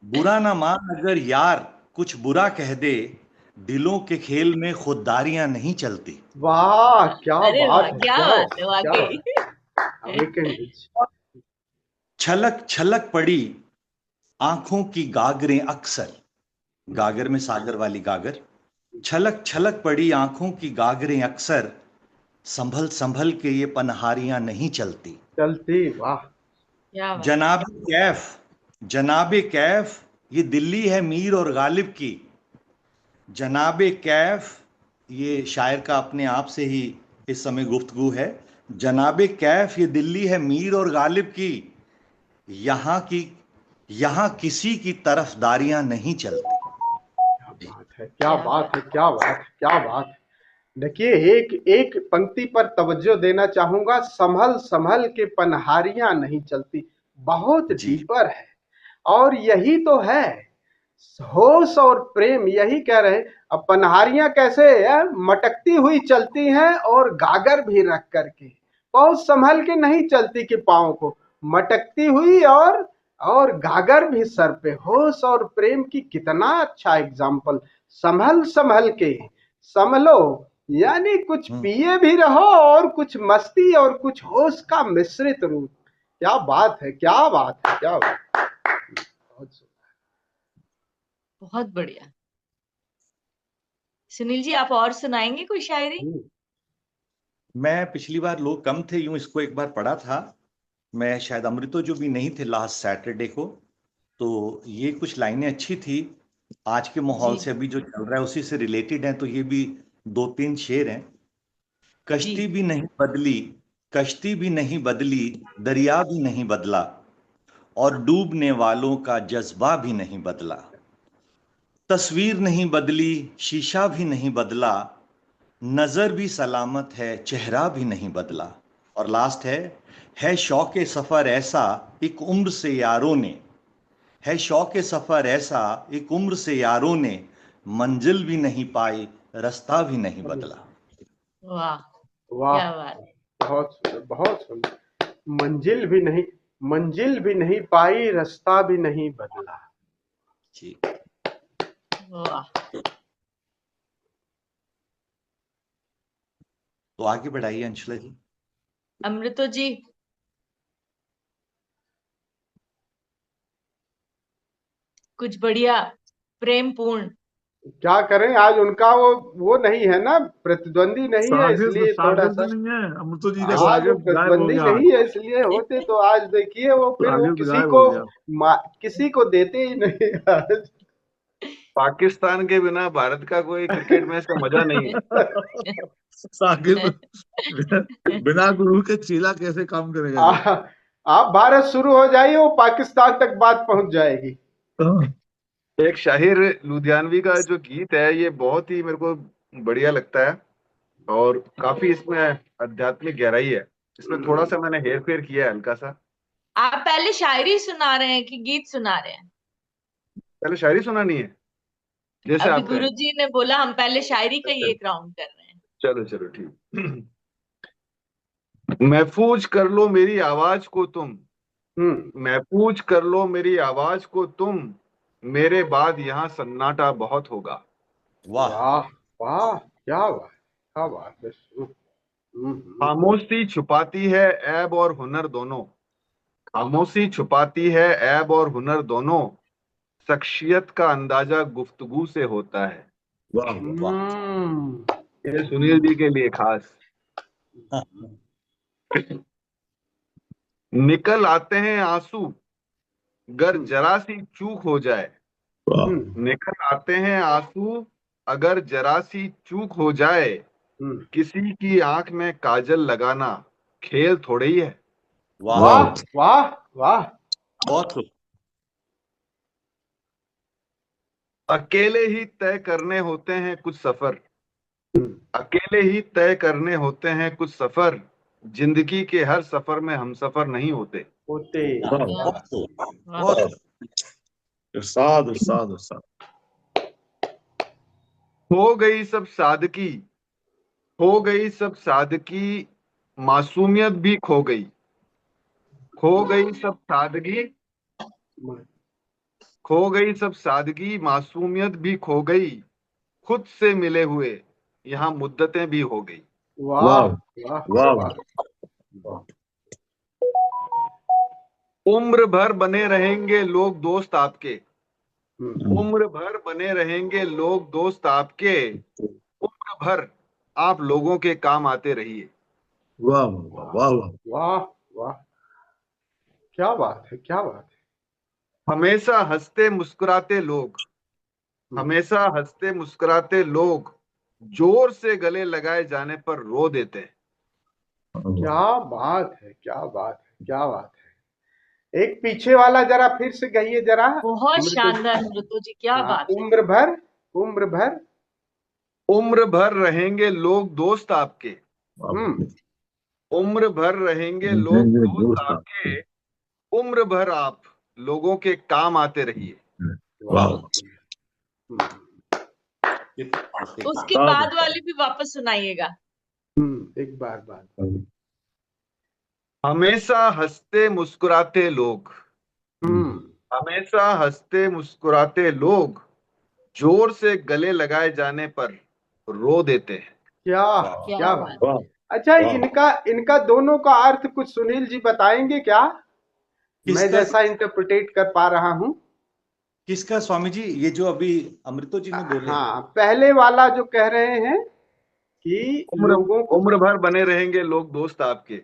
बुरा ना मान, अगर यार कुछ बुरा कह दे, दिलों के खेल में खुददारियां नहीं चलती। वाह, क्या अरे वाह, बात है, क्या क्या बात बात है है, क्या वाकई। बात है। Awakened it. छलक छलक पड़ी आंखों की गागरें अक्सर, गागर में सागर वाली गागर, छलक छलक पड़ी आंखों की गागरें अक्सर, संभल संभल के ये पनहारियां नहीं चलती। चलती, वाह। क्या बात। जनाब कैफ, जनाब कैफ, ये दिल्ली है मीर और गालिब की। जनाब कैफ, ये शायर का अपने आप से ही इस समय गुफ्तगू है। जनाब कैफ, ये दिल्ली है मीर और गालिब की, यहाँ किसी की तरफदारियां नहीं चलती। क्या बात है, क्या बात है, क्या बात है, क्या बात है। देखिए, एक एक पंक्ति पर तवज्जो देना चाहूंगा, संभल संभल के पनहारियां नहीं चलती। बहुत जी डीपर है, और यही तो है होश और प्रेम, यही कह रहे हैं। अब पनहारियां कैसे है, मटकती हुई चलती हैं, और गागर भी रख करके बहुत संभल के नहीं चलती कि पाँव को मटकती हुई, और गागर भी सर पे। होश और प्रेम की कितना अच्छा एग्जाम्पल। संभल संभल के, संभलो, यानी कुछ पिए भी रहो, और कुछ मस्ती और कुछ होश का मिश्रित रूप। क्या बात है, क्या बात है, क्या बात। बहुत सुना बहुत बढ़िया। सुनील जी, आप और सुनाएंगे कोई शायरी? है। मैं पिछली बार लोग कम थे, यूं इसको एक बार पढ़ा था मैं, शायद अमृतो जो भी नहीं थे लास्ट सैटरडे को, तो ये कुछ लाइनें अच्छी थी। आज के माहौल जी से अभी जो चल रहा है उसी से रिलेटेड है, तो ये भी 2-3 शेर हैं। जी। कश्ती भी नहीं बदली, कश्ती भी नहीं बदली, दरिया भी नहीं बदला, और डूबने वालों का जज्बा भी नहीं बदला। तस्वीर नहीं बदली, शीशा भी नहीं बदला, नजर भी सलामत है, चेहरा भी नहीं बदला। और लास्ट है शौके सफर ऐसा एक उम्र से यारों ने, है शौके सफर ऐसा एक उम्र से यारों ने, मंजिल भी नहीं पाई, रास्ता भी नहीं बदला। वाह, वाह, क्या बात। बहुत सुंदर, बहुत सुंदर। मंजिल भी नहीं पाई, रास्ता भी नहीं बदला। जी। वाह, तो आगे बढ़ाइए अंशुला जी। अमृतो जी। कुछ बढ़िया प्रेम पूर्ण। क्या करें, आज उनका वो नहीं है ना, प्रतिद्वंदी नहीं है, शागिर्द इसलिए थोड़ा शागिर्द सा नहीं है, अमृतो जी का आज वो शागिर्द गायब हो प्रतिद्वंदी गया आज। नहीं है, इसलिए होते तो आज देखिए वो फिर वो शागिर्द गायब हो गया। किसी को देते ही नहीं आज। पाकिस्तान के बिना भारत का कोई क्रिकेट मैच का मजा नहीं है। शागिर्द बिना गुरु के चीला कैसे काम करेगा जी? आप भारत शुरू हो जाइए, वो पाकिस्तान तक बात पहुंच जाएगी। एक शाहिर लुधियानवी का जो गीत है ये बहुत ही मेरे को बढ़िया लगता है और काफी इसमें आध्यात्मिक गहराई है। इसमें थोड़ा सा मैंने हेर फेर किया है हल्का सा। आप पहले शायरी सुना रहे हैं कि गीत सुना रहे हैं? पहले शायरी सुनानी है जैसे अभी आप कहें। गुरुजी ने बोला हम पहले शायरी का ही एक राउंड कर रहे हैं। चलो चलो ठीक। महफूज कर लो मेरी आवाज को तुम, महफूज कर लो मेरी आवाज को तुम, मेरे बाद यहाँ सन्नाटा बहुत होगा। वाह, वाह वाह, क्या बात, क्या बात है। खामोशी छुपाती है ऐब और हुनर दोनों, खामोशी छुपाती है ऐब और हुनर दोनों, शख्सियत का अंदाजा गुफ्तगू से होता है। वाह वाह। ये सुनील जी के लिए खास। निकल आते हैं आंसू अगर जरा सी चूक हो जाए, वाह। निकल आते हैं आंसू अगर जरा सी चूक हो जाए, किसी की आंख में काजल लगाना खेल थोड़े ही है। वाह, वाह वाह वाह। बहुत खूब। अकेले ही तय करने होते हैं कुछ सफर, अकेले ही तय करने होते हैं कुछ सफर, जिंदगी के हर सफर में हम सफर नहीं होते। होते बहुत खूब, वाह, बहुत खूब। इरशाद इरशाद इरशाद। हो गई सब सादगी, हो गई सब सादगी, मासूमियत भी खो गई, खो गई सब सादगी, खो गई सब सादगी, मासूमियत भी खो गई, खुद से मिले हुए यहाँ मुद्दतें भी हो गई। वाह वाह वाह वाह वाह। उम्र भर बने रहेंगे लोग दोस्त आपके, हम्म, उम्र भर बने रहेंगे लोग दोस्त आपके, उम्र भर आप लोगों के काम आते रहिए। वाह वाह वाह वाह। वाह वाह, क्या बात है, क्या बात है। हमेशा हंसते मुस्कुराते लोग, हमेशा हंसते मुस्कुराते लोग, जोर से गले लगाए जाने पर रो देते हैं। क्या बात है, क्या बात है, क्या बात है। एक पीछे वाला जरा फिर से गाइए जरा। बहुत शानदार अमृतो जी, क्या हाँ, बात है। उम्र भर, उम्र भर, उम्र भर रहेंगे लोग दोस्त आपके, हम्म, उम्र भर रहेंगे लोग दोस्त आपके, उम्र भर आप लोगों के काम आते रहिए। वाह। उसके बाद वाली भी वापस सुनाइएगा। एक बार हमेशा हंसते मुस्कुराते लोग, हमेशा हंसते मुस्कुराते लोग, जोर से गले लगाए जाने पर रो देते हैं। क्या क्या क्या बात। बात। अच्छा, इनका दोनों का अर्थ कुछ सुनील जी बताएंगे क्या? मैं किसका? जैसा इंटरप्रिटेट कर पा रहा हूँ। किसका स्वामी जी? ये जो अभी अमृतो जी ने बोले? हाँ, पहले वाला जो कह रहे हैं कि उम्र लोगों को, उम्र भर बने रहेंगे लोग दोस्त आपके।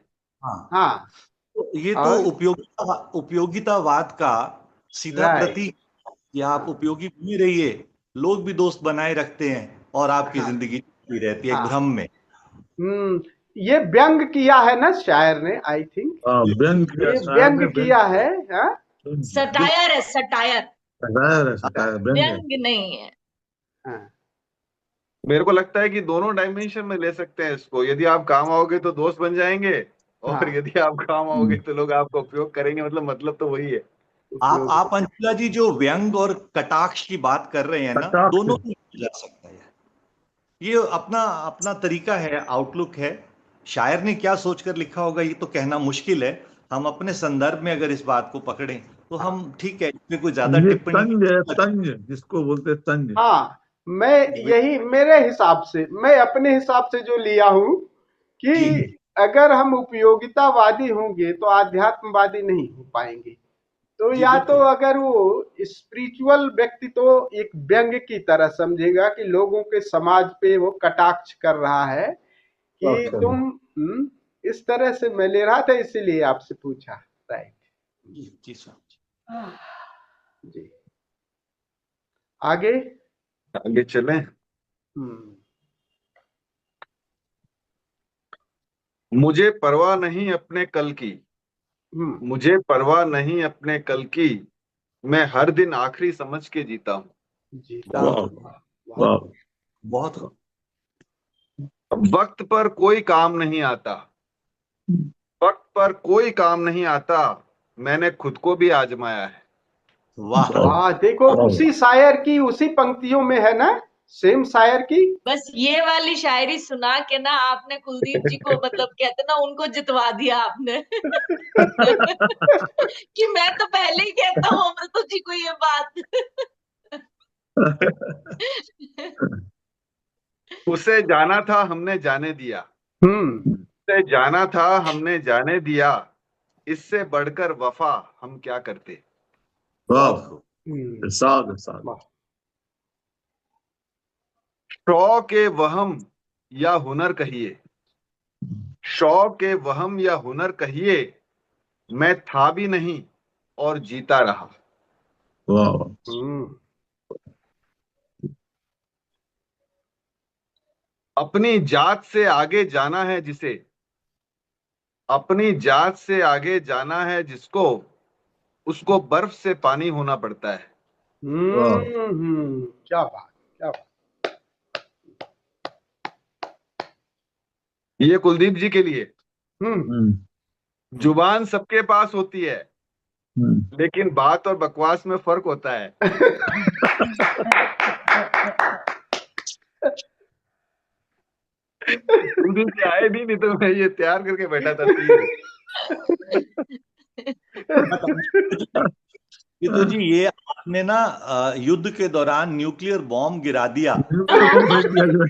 हाँ, हाँ, तो ये तो और उपयोगितावाद का सीधा राइट, प्रतीक, कि आप हाँ, उपयोगी बने रहिए, लोग भी दोस्त बनाए रखते हैं और आपकी हाँ, जिंदगी चलती रहती है एक हाँ, भ्रम में। ये व्यंग किया है ना शायर ने, आई थिंक हाँ, व्यंग किया, ये शायर व्यंग ने व्यंग किया है, हाँ, किया। सटायर है, सटायर, सटायर है, सटायर, व्यंग है। व्यंग नहीं है। हाँ, मेरे को लगता है कि दोनों डायमेंशन में ले सकते हैं इसको। यदि आप काम आओगे तो दोस्त बन जाएंगे, और हाँ, यदि आप काम आओगे तो लोग आपका उपयोग करेंगे। मतलब तो वही है। उपयोग, आप अंशुला जी जो व्यंग और कटाक्ष की बात कर रहे हैं ना, कटाक्ष। दोनों को किया जा सकता है। ये अपना अपना तरीका है, आउटलुक है। शायर ने क्या सोचकर लिखा होगा ये तो कहना मुश्किल है। हम अपने संदर्भ में अगर इस बात को पकड़ें तो हम ठीक है, इसमें कोई ज्यादा ये टिप्पणी तंज है, तंज जिसको बोलते हैं, तंज। हाँ, मैं यही मेरे हिसाब से, मैं अपने हिसाब से जो लिया हूं कि जी अगर हम उपयोगितावादी होंगे तो आध्यात्मवादी नहीं हो पाएंगे। तो जी, या तो बिल्कुल। अगर वो स्पिरिचुअल व्यक्ति तो एक व्यंग की तरह समझेगा कि लोगों के समाज पे वो कटाक्ष कर रहा है कि अच्छा। तुम, इस तरह से मैं ले रहा था, इसीलिए आपसे पूछा। राइट जी जी स्वामी जी। जी, आगे। आगे चलें। हम्म मुझे परवाह नहीं अपने कल की, हम्म मुझे परवाह नहीं अपने कल की, मैं हर दिन आखिरी समझ के जीता हूँ। जीता वाह, हूँ, वाह, वाह, वाह, बहुत वक्त पर कोई काम नहीं आता, वक्त पर कोई काम नहीं आता, मैंने खुद को भी आजमाया है। वाह। वाह। देखो वाह। उसी शायर की उसी पंक्तियों में है ना, सेम शायर की। बस ये वाली शायरी सुना के ना आपने कुलदीप जी को, मतलब कहते ना, उनको जितवा दिया आपने। कि मैं तो पहले ही कहता हूँ अमृतो जी को ये बात। उसे जाना था हमने जाने दिया, हम्म उसे जाना था हमने जाने दिया, इससे बढ़कर वफा हम क्या करते। वाह, बहुत खूब। इरशाद, इरशाद। वाह, शौक ए वहम या हुनर कहिए, शौक ए वहम या हुनर कहिए, मैं था भी नहीं और जीता रहा। वाह, वाह। हम्म अपनी जात से आगे जाना है जिसे, अपनी जात से आगे जाना है जिसको, उसको बर्फ से पानी होना पड़ता है। वाह। क्या बात, क्या बात। ये कुलदीप जी के लिए। हम्म हम्म, जुबान सबके पास होती है, हम्म। लेकिन बात और बकवास में फर्क होता है। कुलदीप जी आए भी नहीं तो मैं ये तैयार करके बैठा था तीर। ये तो जी, ये आपने ना युद्ध के दौरान न्यूक्लियर बॉम्ब गिरा दिया। बिल्कुल, वो फेंक दिया जाए।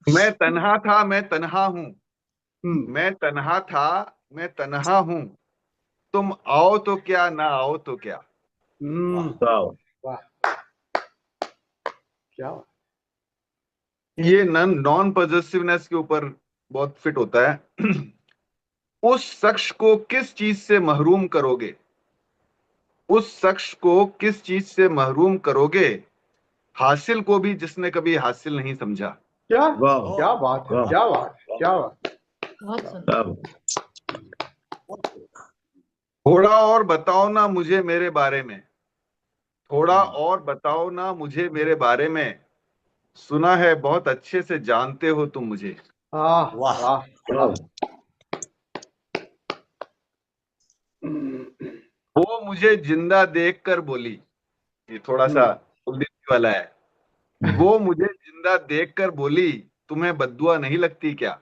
मैं तन्हा था मैं तन्हा हूं, हम्म मैं तन्हा था मैं तन्हा हूं, तुम आओ तो क्या ना आओ तो क्या। हम्म, वाह, वाह, क्या बात। ये नॉन पॉजेसिवनेस के ऊपर बहुत फिट होता है। उस शख्स को किस चीज से महरूम करोगे, उस शख्स को किस चीज से महरूम करोगे, हासिल को भी जिसने कभी हासिल नहीं समझा। क्या वाह, क्या बात है, वाह, क्या बात, क्या बात। बहुत सुंदर। वाह। थोड़ा और बताओ ना मुझे मेरे बारे में, थोड़ा और बताओ ना मुझे मेरे बारे में, सुना है बहुत अच्छे से जानते हो तुम मुझे। वाह, वाह। वाह, वाह। वो मुझे जिंदा देखकर बोली, ये थोड़ा सा कुलदीप जी वाला है। वो मुझे जिंदा देखकर बोली, तुम्हें बद्दुआ नहीं लगती क्या।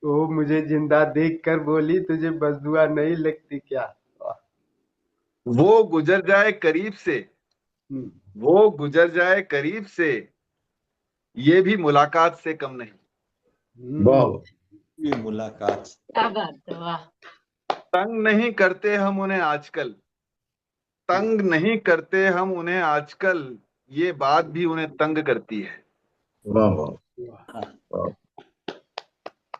वो मुझे जिंदा देखकर बोली, तुझे बसदुआ नहीं लगती क्या। वाह। वो गुजर जाए करीब से, वो गुजर जाए करीब से, ये भी मुलाकात से कम नहीं। वाह। ये मुलाकात। क्या बात है, वाह। तंग नहीं करते हम उन्हें आजकल, तंग नहीं करते हम उन्हें आजकल, ये बात भी उन्हें तंग करती है। वाह वाह वाह।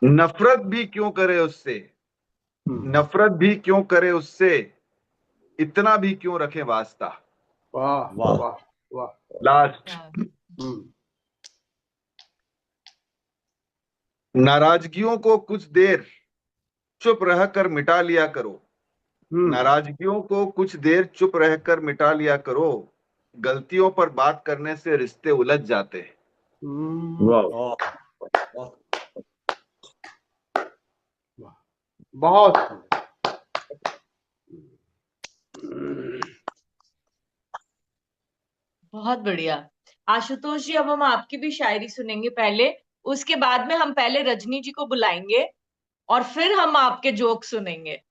नफरत भी क्यों करे उससे, नफरत भी क्यों करे उससे, इतना भी क्यों रखे वास्ता। वाह वाह। वाह वाह। लास्ट, क्या- नाराजगियों को कुछ देर चुप रह कर मिटा लिया करो, हम्म नाराजगियों को कुछ देर चुप रहकर मिटा लिया करो, गलतियों पर बात करने से रिश्ते उलझ जाते हैं। वाह। वाह, वाह। बहुत बहुत बढ़िया। आशुतोष जी, अब हम आपकी भी शायरी सुनेंगे पहले, उसके बाद में हम पहले रजनी जी को बुलाएंगे और फिर हम आपके जोक सुनेंगे।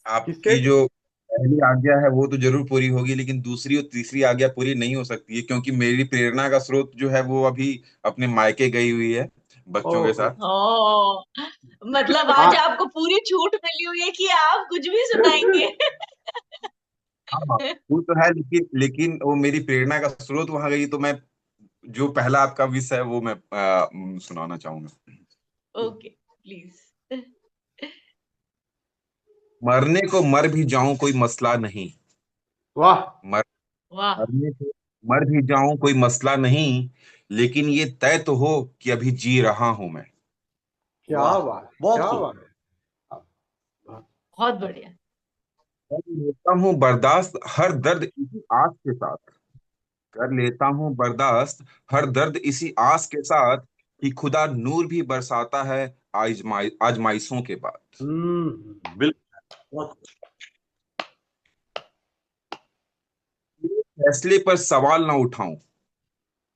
आपकी जो पहली आज्ञा है वो तो जरूर पूरी होगी, लेकिन दूसरी और तीसरी आज्ञा पूरी नहीं हो सकती है, क्योंकि मेरी प्रेरणा का स्रोत जो है वो अभी अपने मायके गई हुई है बच्चों के ओहो। साथ। ओ, मतलब आज हाँ आपको पूरी छूट मिली हुई है कि आप कुछ भी सुनाएंगे। हाँ, वो तो है, लेकिन लेकिन वो मेरी प्रेरणा का स्रोत वहां गई, तो मैं जो पहला आपका विष है वो मैं सुनाना चाहूंगा। Okay, please. मरने को मर भी जाऊं कोई मसला नहीं, वाह मर वाह। मरने को मर भी जाऊं कोई मसला नहीं, लेकिन ये तय तो हो कि अभी जी रहा हूं मैं। क्या वाह, बात है, बहुत क्या खूब। बात है। बहुत बढ़िया। कर लेता हूँ बर्दाश्त हर दर्द इसी आस के साथ, कर लेता हूँ बर्दाश्त हर दर्द इसी आस के साथ, कि खुदा नूर भी बरसाता है आजमाइशों के बाद। बिल्कुल, बहुत। तेरे फैसले पर सवाल ना उठाऊं,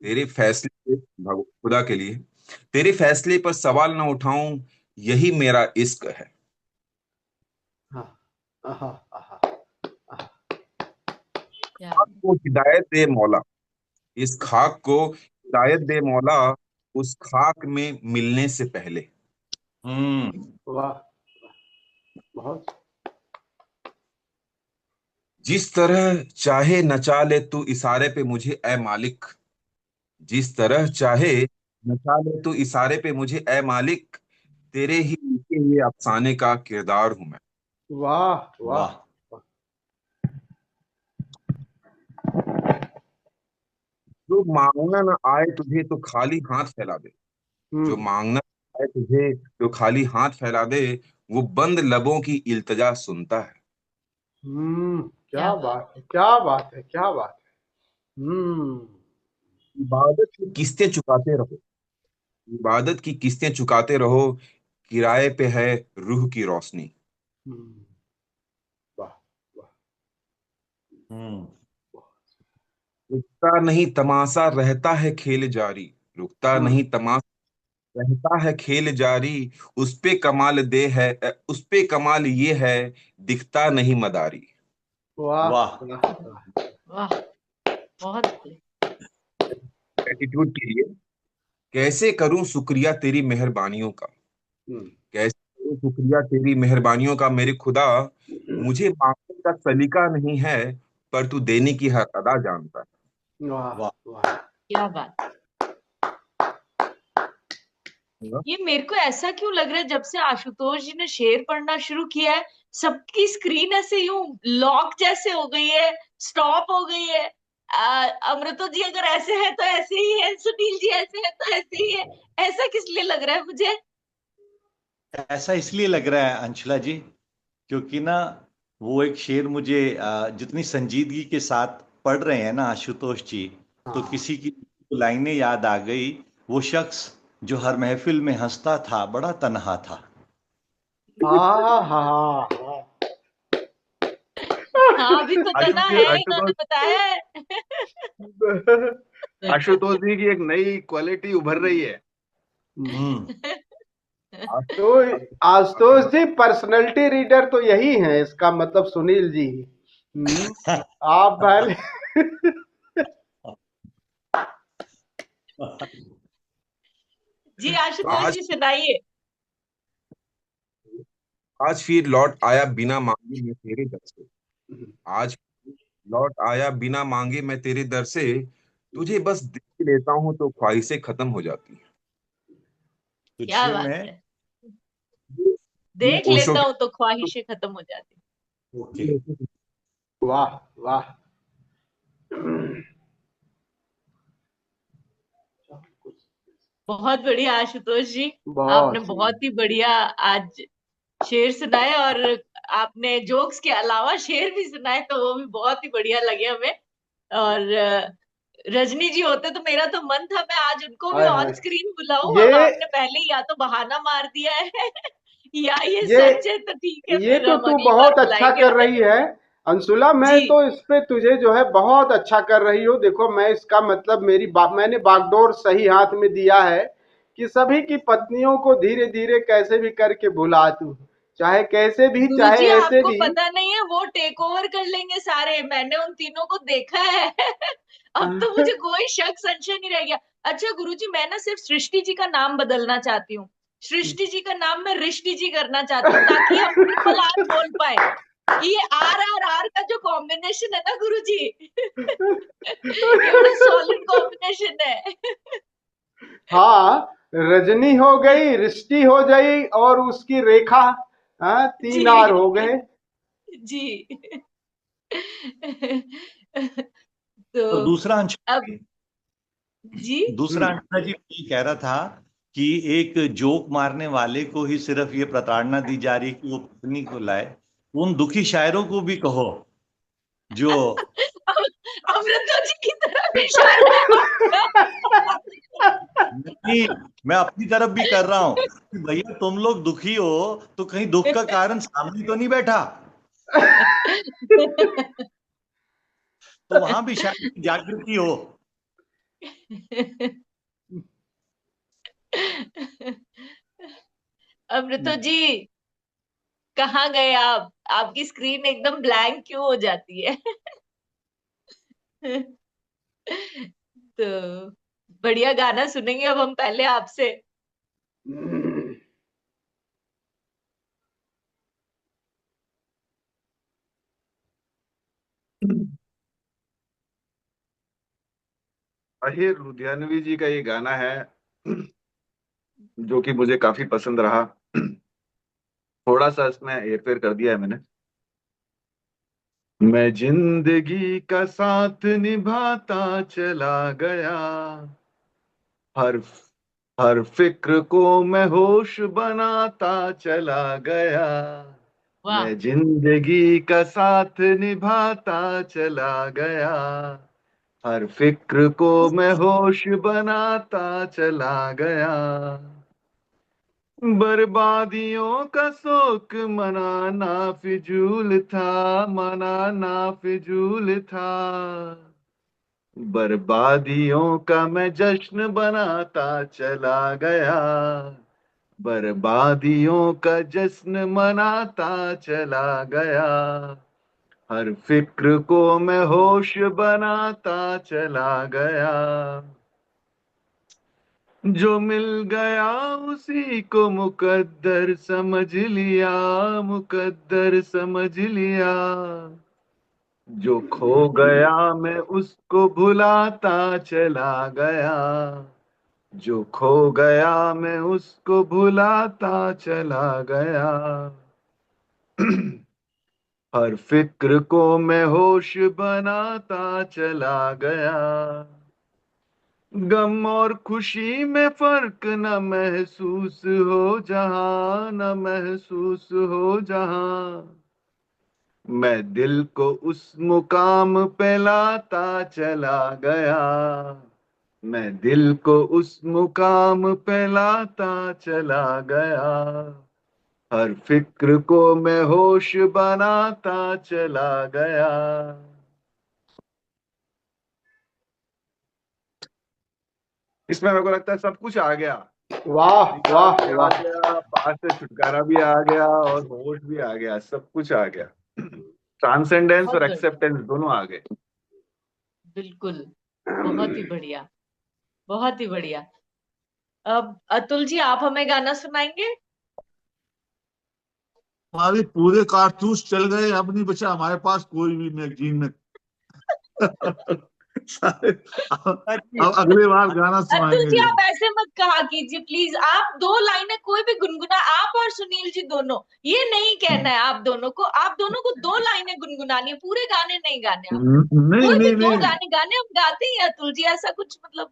तेरे फैसले खुदा के लिए, तेरे फैसले पर सवाल ना उठाऊं, यही मेरा इश्क है। हाँ आहा, आहा, क्या खाक को हिदायत दे मौला, इस खाक को हिदायत दे मौला, उस खाक में मिलने से पहले। वाह बहुत। जिस तरह चाहे नचा ले तू इशारे पे मुझे ए मालिक, जिस तरह चाहे नचा ले तू इशारे पे मुझे ए मालिक, तेरे ही लिखे ये अफसाने का किरदार हूं मैं। वाह वाह वाह। वाह। जो मांगना ना आए तुझे तो खाली हाथ फैला दे, जो हम्म मांगना ना आए तुझे तो खाली हाथ फैला दे, वो बंद लबों की इल्तिजा सुनता है। क्या क्या बात बात है, है। क्या बात है, क्या बात है। इबादत की किस्तें चुकाते रहो, इबादत की किस्तें चुकाते रहो, किराए पे है रूह की रोशनी। हम्म, वाह वाह। हम्म। रुकता नहीं तमाशा रहता है खेल जारी, रुकता हम्म, नहीं तमाशा रहता है खेल जारी, उस पे कमाल दे है उस पे कमाल ये है, दिखता नहीं मदारी। वाह वाह। वाह वाह। वाह, बहुत बढ़िया। एटीट्यूड के लिए कैसे करूं शुक्रिया तेरी मेहरबानियों का, हम्म, कैसे करूं शुक्रिया तेरी मेहरबानियों का मेरे खुदा, मुझे मांगने का सलीका नहीं है, पर तू देने की हर अदा जानता वाह वाह। वाह। क्या बात। है। ये मेरे को ऐसा क्यों लग रहा है, जब से आशुतोष जी ने शेर पढ़ना शुरू किया है, सबकी स्क्रीन ऐसे यूं लॉक जैसे हो गई है, स्टॉप हो गई है। अमृतो जी अगर ऐसे है तो ऐसे ही है, सुनील जी ऐसे है तो ऐसे ही है। ऐसा किस लिए लग रहा है मुझे? ऐसा इसलिए लग रहा है अंशुला जी, क्योंकि ना वो एक शेर मुझे जितनी संजीदगी के साथ पढ़ रहे हैं ना आशुतोष जी, तो हाँ किसी की लाइनें याद आ गई। वो शख्स जो हर महफिल में हंसता था बड़ा तन्हा था। हाँ हाँ हाँ। हाँ, अभी तो तना आशुतोष है, इन्होंने आशुतोष बताया है। आशुतोष जी की एक नई क्वालिटी उभर रही है। हम्म। तो आशुतोष जी पर्सनैलिटी रीडर तो यही है, इसका मतलब सुनील जी। आप पहले जी तो आशुतोष आज जी सुनाइए। आज फिर लौट आया बिना मांगे मैं तेरे दर से। आज लौट आया बिना मांगे मैं तेरे दर से। तुझे बस देख लेता हूँ तो ख्वाहिशें खत्म हो जाती हैं। क्या तुझे बात मैं। है, देख ओशो लेता के हूँ तो ख्वाहिशें खत्म हो जाती। ओके। वाह वाह। बहुत बढ़िया आशुतोष जी, आपने बहुत सही। बहुत ही बढ़िया आज शेर सुनाए, और आपने जोक्स के अलावा शेर भी सुनाए, तो वो भी बहुत ही बढ़िया लगे हमें। और रजनी जी होते तो मेरा तो मन था मैं आज उनको भी हाय ऑन हाय। स्क्रीन बुलाऊं। ये अब आपने पहले ही या तो बहाना मार दिया है या ये ये सच है, तो ठीक है, ये फिर तो हम तू अगली बार बहुत अच्छा बुलाएंगे कर उन्हें। रही है अंशुला। मैं जी। तो इस पे तुझे जो है बहुत अच्छा कर रही हूँ। देखो मैं इसका मतलब मैंने बागडोर सही हाथ में दिया है कि सभी की पत्नियों को धीरे धीरे कैसे भी करके भुला तू, चाहे कैसे भी चाहे गुरुजी ऐसे आपको भी। पता नहीं है, वो टेक ओवर कर लेंगे सारे, मैंने उन तीनों को देखा है अब तो मुझे कोई शक संशय नहीं रह गया। अच्छा गुरुजी, मैं ना सिर्फ सृष्टि जी का नाम बदलना चाहती हूँ। सृष्टि जी का नाम मैं रिष्टि जी करना चाहती हूँ, ताकि हम ट्रिपल आर बोल पाए। ये आर का जो कॉम्बिनेशन है ना गुरुजी ये बड़ा सॉलिड कॉम्बिनेशन है हाँ, रजनी हो गई, रिष्टि हो गई और उसकी रेखा। हाँ, जी 3 R हो गए। जी तो तो दूसरा अंश अब जी दूसरा अंशुला जी ये कह रहा था कि एक जोक मारने वाले को ही सिर्फ ये प्रताड़ना दी जा रही कि वो पत्नी को लाए। उन दुखी शायरों को भी कहो जो। अमृता जी की तरफ इशारा है आपका नहीं, मैं अपनी तरफ भी कर रहा हूं कि भैया तुम लोग दुखी हो तो कहीं दुख का कारण सामने तो नहीं बैठा, तो वहां भी शायद जागृति हो। अमृता जी कहाँ गए आप? आपकी स्क्रीन एकदम ब्लैंक क्यों हो जाती है तो बढ़िया गाना सुनेंगे अब हम पहले आपसे। अहिर लुधियानवी जी का ये गाना है जो कि मुझे काफी पसंद रहा। थोड़ा सा इसमें हेरफेर कर दिया है मैंने। मैं जिंदगी का साथ निभाता चला गया, हर हर फिक्र को मैं होश बनाता चला गया। वाह। मैं जिंदगी का साथ निभाता चला गया, हर फिक्र को मैं होश बनाता चला गया। बर्बादियों का शोक मनाना फिजूल था, मनाना फिजूल था। बर्बादियों का मैं जश्न बनाता चला गया, बर्बादियों का जश्न मनाता चला गया। हर फिक्र को मैं होश बनाता चला गया। जो मिल गया उसी को मुकद्दर समझ लिया, मुकद्दर समझ लिया। जो खो गया मैं उसको भुलाता चला गया, जो खो गया मैं उसको भुलाता चला गया। हर फिक्र को मैं होश बनाता चला गया। गम और खुशी में फर्क न महसूस हो जहां, न महसूस हो जहां। मैं दिल को उस मुकाम पे लाता चला गया, मैं दिल को उस मुकाम पे लाता चला गया। हर फिक्र को मैं होश बनाता चला गया। इसमें मेरे को लगता है सब कुछ आ गया। वाह वाह भी आ वाह। गया, पास से छुटकारा भी आ गया और होश भी आ गया, सब कुछ आ गया। ट्रांसेंडेंस बहुत और बढ़िया, एक्सेप्टेंस दोनों आ गए। बिल्कुल, बहुत ही बढ़िया, बहुत ही बढ़िया। अब अतुल जी, आप हमें गाना सुनाएंगे? हमारे पूरे कारतूस चल गए, अब नहीं बचा हमारे पास कोई भी मैगजीन में। सारे अब अगले बार गाना अतुल सुनाएंगे जी, जो। आप ऐसे मत कहा कीजिए प्लीज। आप दो लाइनें कोई भी गुनगुना, आप और सुनील जी दोनों, ये नहीं कहना है आप दोनों को। आप दोनों को दो लाइनें गुनगुनानी है, पूरे गाने नहीं गाने आप। नहीं कोई भी नहीं दो नहीं गाने गाने, हम गाते ही हैं अतुल जी, ऐसा कुछ मतलब।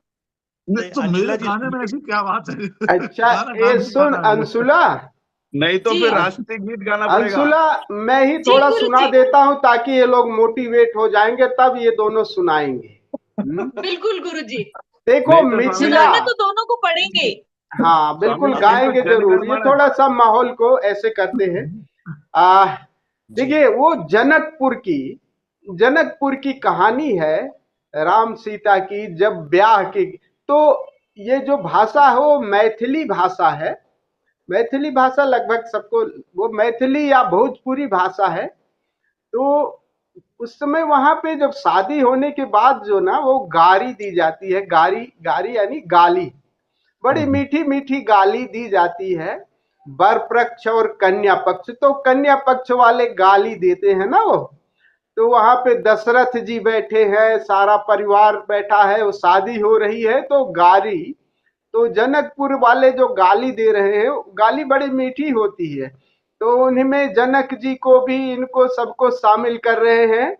नहीं, तो अंशुला मेरे जी गाने में ऐसी क्या बात है? अच्छा, गाना ए गाने सुन गाना है मुझे। अंशुला, नहीं तो जी फिर राष्ट्रीय गीत गाना पड़ेगा। अंशुला मैं ही जी थोड़ा गुरु सुना जी, देता हूं ताकि ये लोग मोटिवेट हो जाएंगे, तब ये दोनों सुनाएंगे। बिल्कुल गुरु जी, देखो नहीं तो स्वामी मिथिला, सुनाने तो दोनों को पड़ेंगे ही। हाँ स्वामी बिल्कुल जी नहीं तो गाएंगे जरूर, जनगण ये मन। थोड़ा सा माहौल को ऐसे करते हैं। आ जी देखिए, वो जनकपुर की कहानी है, राम सीता की जब ब्याह की। तो ये जो भाषा है वो मैथिली भाषा है। मैथिली भाषा लगभग सबको, वो मैथिली या भोजपुरी भाषा है। तो उस समय वहां पे जब शादी होने के बाद जो ना वो गारी दी जाती है, गारी गारी यानी गाली, बड़ी मीठी मीठी गाली दी जाती है। वर पक्ष और कन्या पक्ष, तो कन्या पक्ष वाले गाली देते हैं ना वो। तो वहां पे दशरथ जी बैठे हैं, सारा परिवार बैठा है, वो शादी हो रही है तो गाली, तो जनकपुर वाले जो गाली दे रहे हैं, गाली बड़ी मीठी होती है। तो उनमें जनक जी को भी, इनको सबको शामिल कर रहे हैं।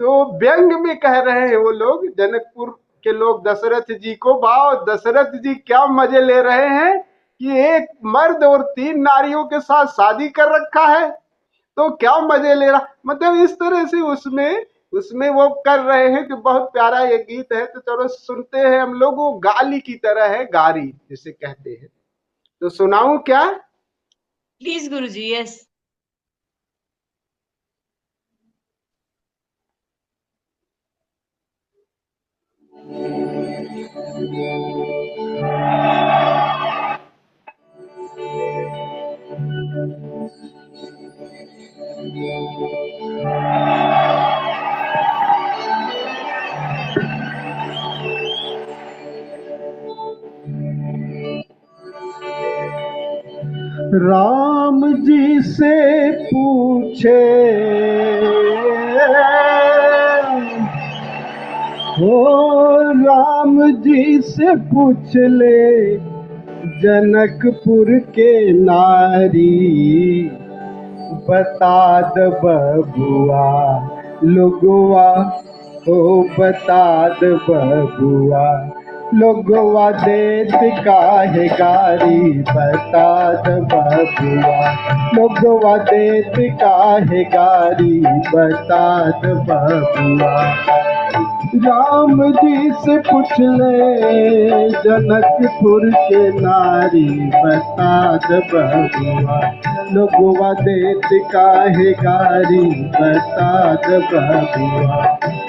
तो व्यंग में कह रहे हैं वो लोग, जनकपुर के लोग दशरथ जी को, भाव दशरथ जी क्या मजे ले रहे हैं कि एक मर्द और 3 नारियों के साथ शादी कर रखा है, तो क्या मजे ले रहा, मतलब इस तरह से उसमें उसमें वो कर रहे हैं। कि बहुत प्यारा ये गीत है, तो चलो सुनते हैं हम लोग। वो गाली की तरह है, गारी जिसे कहते हैं। तो सुनाऊं क्या? Please Guru ji, yes. Ram ji से पूछे हो, राम जी से पूछ ले जनकपुर के नारी, बता द बबुआ लोगवा, हो बता द बबुआ लोगवा देत काहे गारी, बता द बबुआ लोगवा देत काहे गारी, बता द बबुआ। राम जी से पूछ ले जनकपुर के नारी, बता द बबुआ लोगवा देत काहे गारी, बता द बबुआ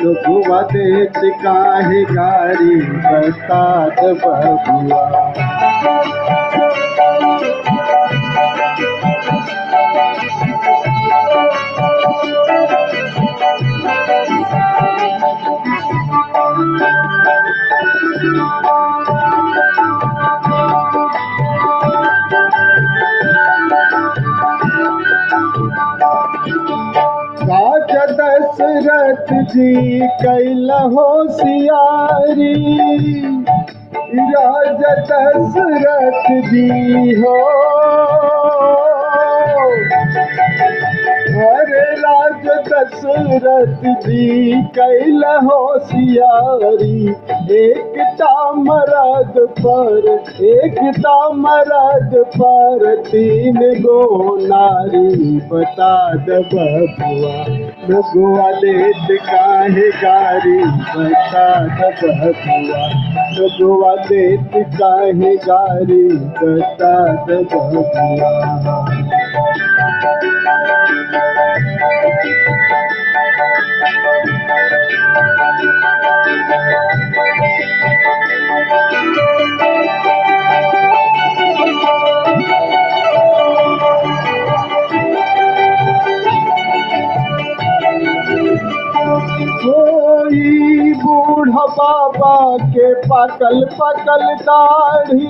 लोगवा देत काहे गारी, बता द बबुआ। राजा दशरथ जी कैल होशियारी, राजा दशरथ जी हो, अरे राजा दशरथ जी कैल होशियारी, एकता मरद पर 3 गो नारी, बता द बबुआ लोगवा देत काहे गारी, बता द बबुआ लोगवा देत काहे गारी, बता द बबुआ। बूढ़ा बाबा के पकल पकल दाढ़ी,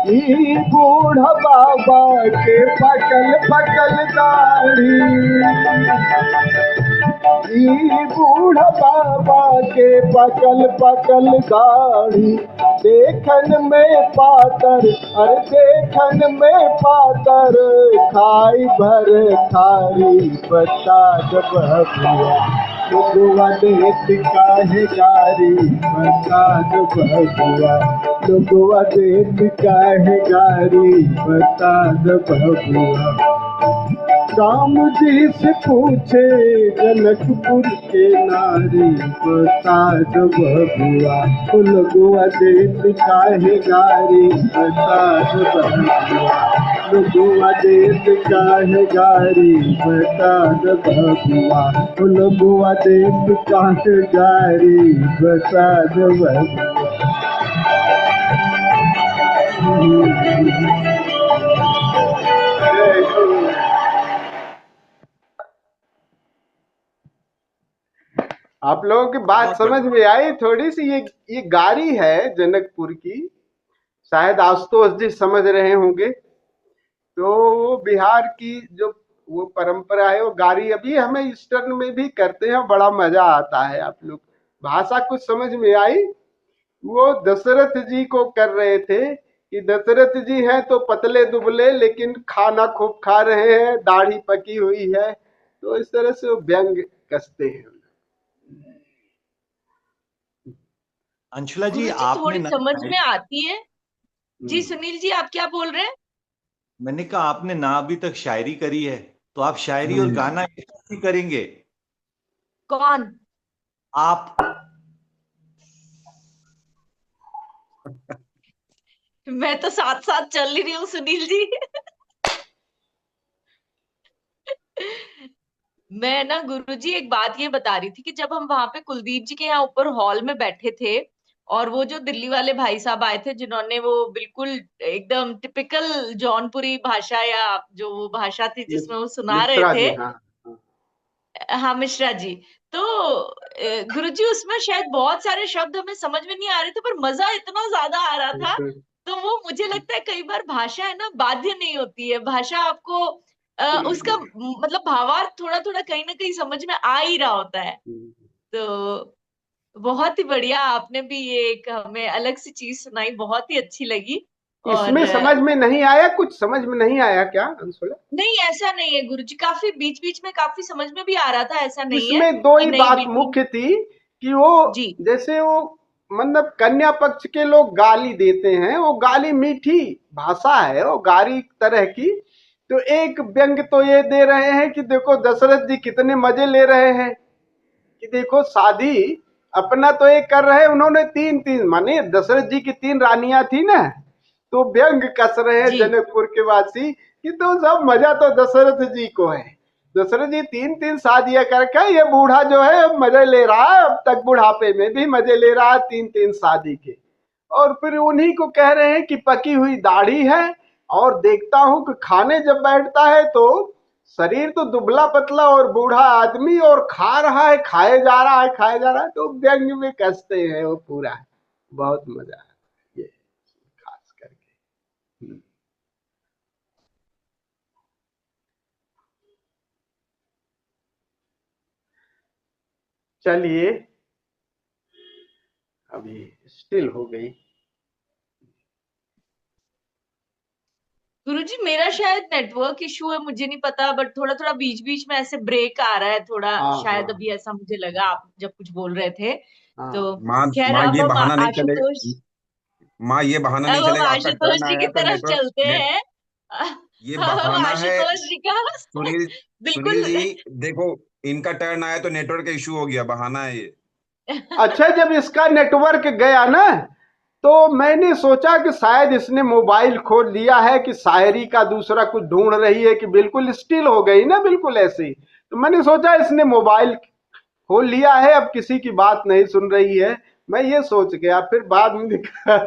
ई बूढ़ा बाबा के पकल पकल दाढ़ी, ई बूढ़ा बाबा के पकल पकल दाढ़ी, देखन में पातर, अरे देखन में पातर, खाई भर थारी, बता द बबुआ लोगवा देत काहे गारी, बता द बबुआ लोगवा देत काहे गारी, बता द बबुआ। राम जी से पूछे जनकपुर के नारी, बता दो बबुआ लोगवा देत काहे गारी, बता दो बबुआ लोगवा देत काहे गारी, बता दो बबुआ लोगवा देत काहे गारी, बता दो बबुआ। आप लोगों की बात बहुत समझ में आई थोड़ी सी? ये गारी है जनकपुर की, शायद आशुतोष जी समझ रहे होंगे। तो वो बिहार की जो वो परंपरा है, वो गारी अभी हमें ईस्टर्न में भी करते हैं, बड़ा मजा आता है। आप लोग भाषा कुछ समझ में आई? वो दशरथ जी को कर रहे थे कि दशरथ जी हैं तो पतले दुबले, लेकिन खाना खूब खा रहे हैं, दाढ़ी पकी हुई है, तो इस तरह से वो व्यंग कसते हैं। अंशुला जी, गुरुजी आपने थोड़ी ना समझ में आती है जी। हम्म। सुनील जी आप क्या बोल रहे हैं? मैंने कहा आपने ना अभी तक शायरी करी है, तो आप शायरी और गाना एक साथ ही करेंगे? कौन? आप। मैं तो साथ साथ चल ही रही हूँ सुनील जी। मैं ना गुरुजी एक बात ये बता रही थी कि जब हम वहां पे कुलदीप जी के यहाँ ऊपर हॉल में बैठे थे, और वो जो दिल्ली वाले भाई साहब आए थे जिन्होंने वो बिल्कुल एकदम टिपिकल जौनपुरी भाषा, या जो वो भाषा थी जिसमें वो सुना रहे मिश्रा थे, जी, हाँ। हाँ मिश्रा जी, तो गुरुजी उसमें शायद बहुत सारे शब्द हमें समझ में नहीं आ रहे थे, पर मजा इतना ज्यादा आ रहा था। तो वो मुझे लगता है कई बार भाषा है ना बाध्य नहीं होती है, भाषा आपको उसका मतलब भावार्थ थोड़ा थोड़ा कहीं ना कहीं समझ में आ ही रहा होता है। तो बहुत ही बढ़िया, आपने भी ये एक हमें अलग सी चीज सुनाई, बहुत ही अच्छी लगी। और इसमें समझ में नहीं आया? कुछ समझ में नहीं आया क्या अंशुला? नहीं ऐसा नहीं है गुरुजी, काफी बीच बीच में काफी समझ में भी आ रहा था, ऐसा नहीं है इसमें दो कि ही नहीं बात बिल्कुल। मुख्य थी कि वो जी जैसे वो मतलब कन्या पक्ष के लोग गाली देते हैं, वो गाली मीठी भाषा है, वो गाली तरह की। तो एक व्यंग तो ये दे रहे हैं कि देखो दशरथ जी कितने मजे ले रहे हैं, कि देखो शादी अपना तो एक कर रहे हैं, उन्होंने तीन तीन, माने दशरथ जी की तीन रानियां थी ना, तो व्यंग कस रहे हैं जी जनकपुर के वासी कि तो सब मजा तो दशरथ जी को है। दशरथ जी तीन तीन शादियां करके ये बूढ़ा जो है अब मजे ले रहा है, अब तक बुढ़ापे में भी मजे ले रहा है तीन तीन शादी के। और फिर उन्हीं को कह रहे हैं कि पकी हुई दाढ़ी है, और देखता हूं कि खाने जब बैठता है तो शरीर तो दुबला पतला और बूढ़ा आदमी, और खा रहा है, खाए जा रहा है, खाए जा रहा है, तो व्यंग में कसते हैं वो पूरा। बहुत मजा है ये, खास करके। चलिए, अभी स्टिल हो गई। गुरुजी मेरा शायद नेटवर्क इशू है, मुझे नहीं पता, बट थोड़ा थोड़ा बीच बीच में ऐसे ब्रेक आ रहा है थोड़ा, हाँ शायद हाँ अभी ऐसा मुझे लगा आप जब कुछ बोल रहे थे। तो हाँ। माँ खैर माँ अब ये हम बहाना नहीं आशुतोष, चलेगा। माँ ये बहाना नहीं अब हम चलेगा, आपका आशुतोष टर्न जी की आया तो तरफ नेटवर्क चलते नेट हैं। ये अब हम बहाना है। आशुतोष जी का सुनील सुनील बिल्कुल। जी देखो, इनका टर्न आया तो नेटवर्क का इशू हो गया, बहाना है ये। अच्छा, जब इसका नेटवर्क गया ना, तो मैंने सोचा कि शायद इसने मोबाइल खोल लिया है, कि शायरी का दूसरा कुछ ढूंढ रही है, कि बिल्कुल स्टिल हो गई ना, बिल्कुल ऐसे ही। तो मैंने सोचा इसने मोबाइल खोल लिया है, अब किसी की बात नहीं सुन रही है, मैं ये सोच गया। फिर बाद में देखा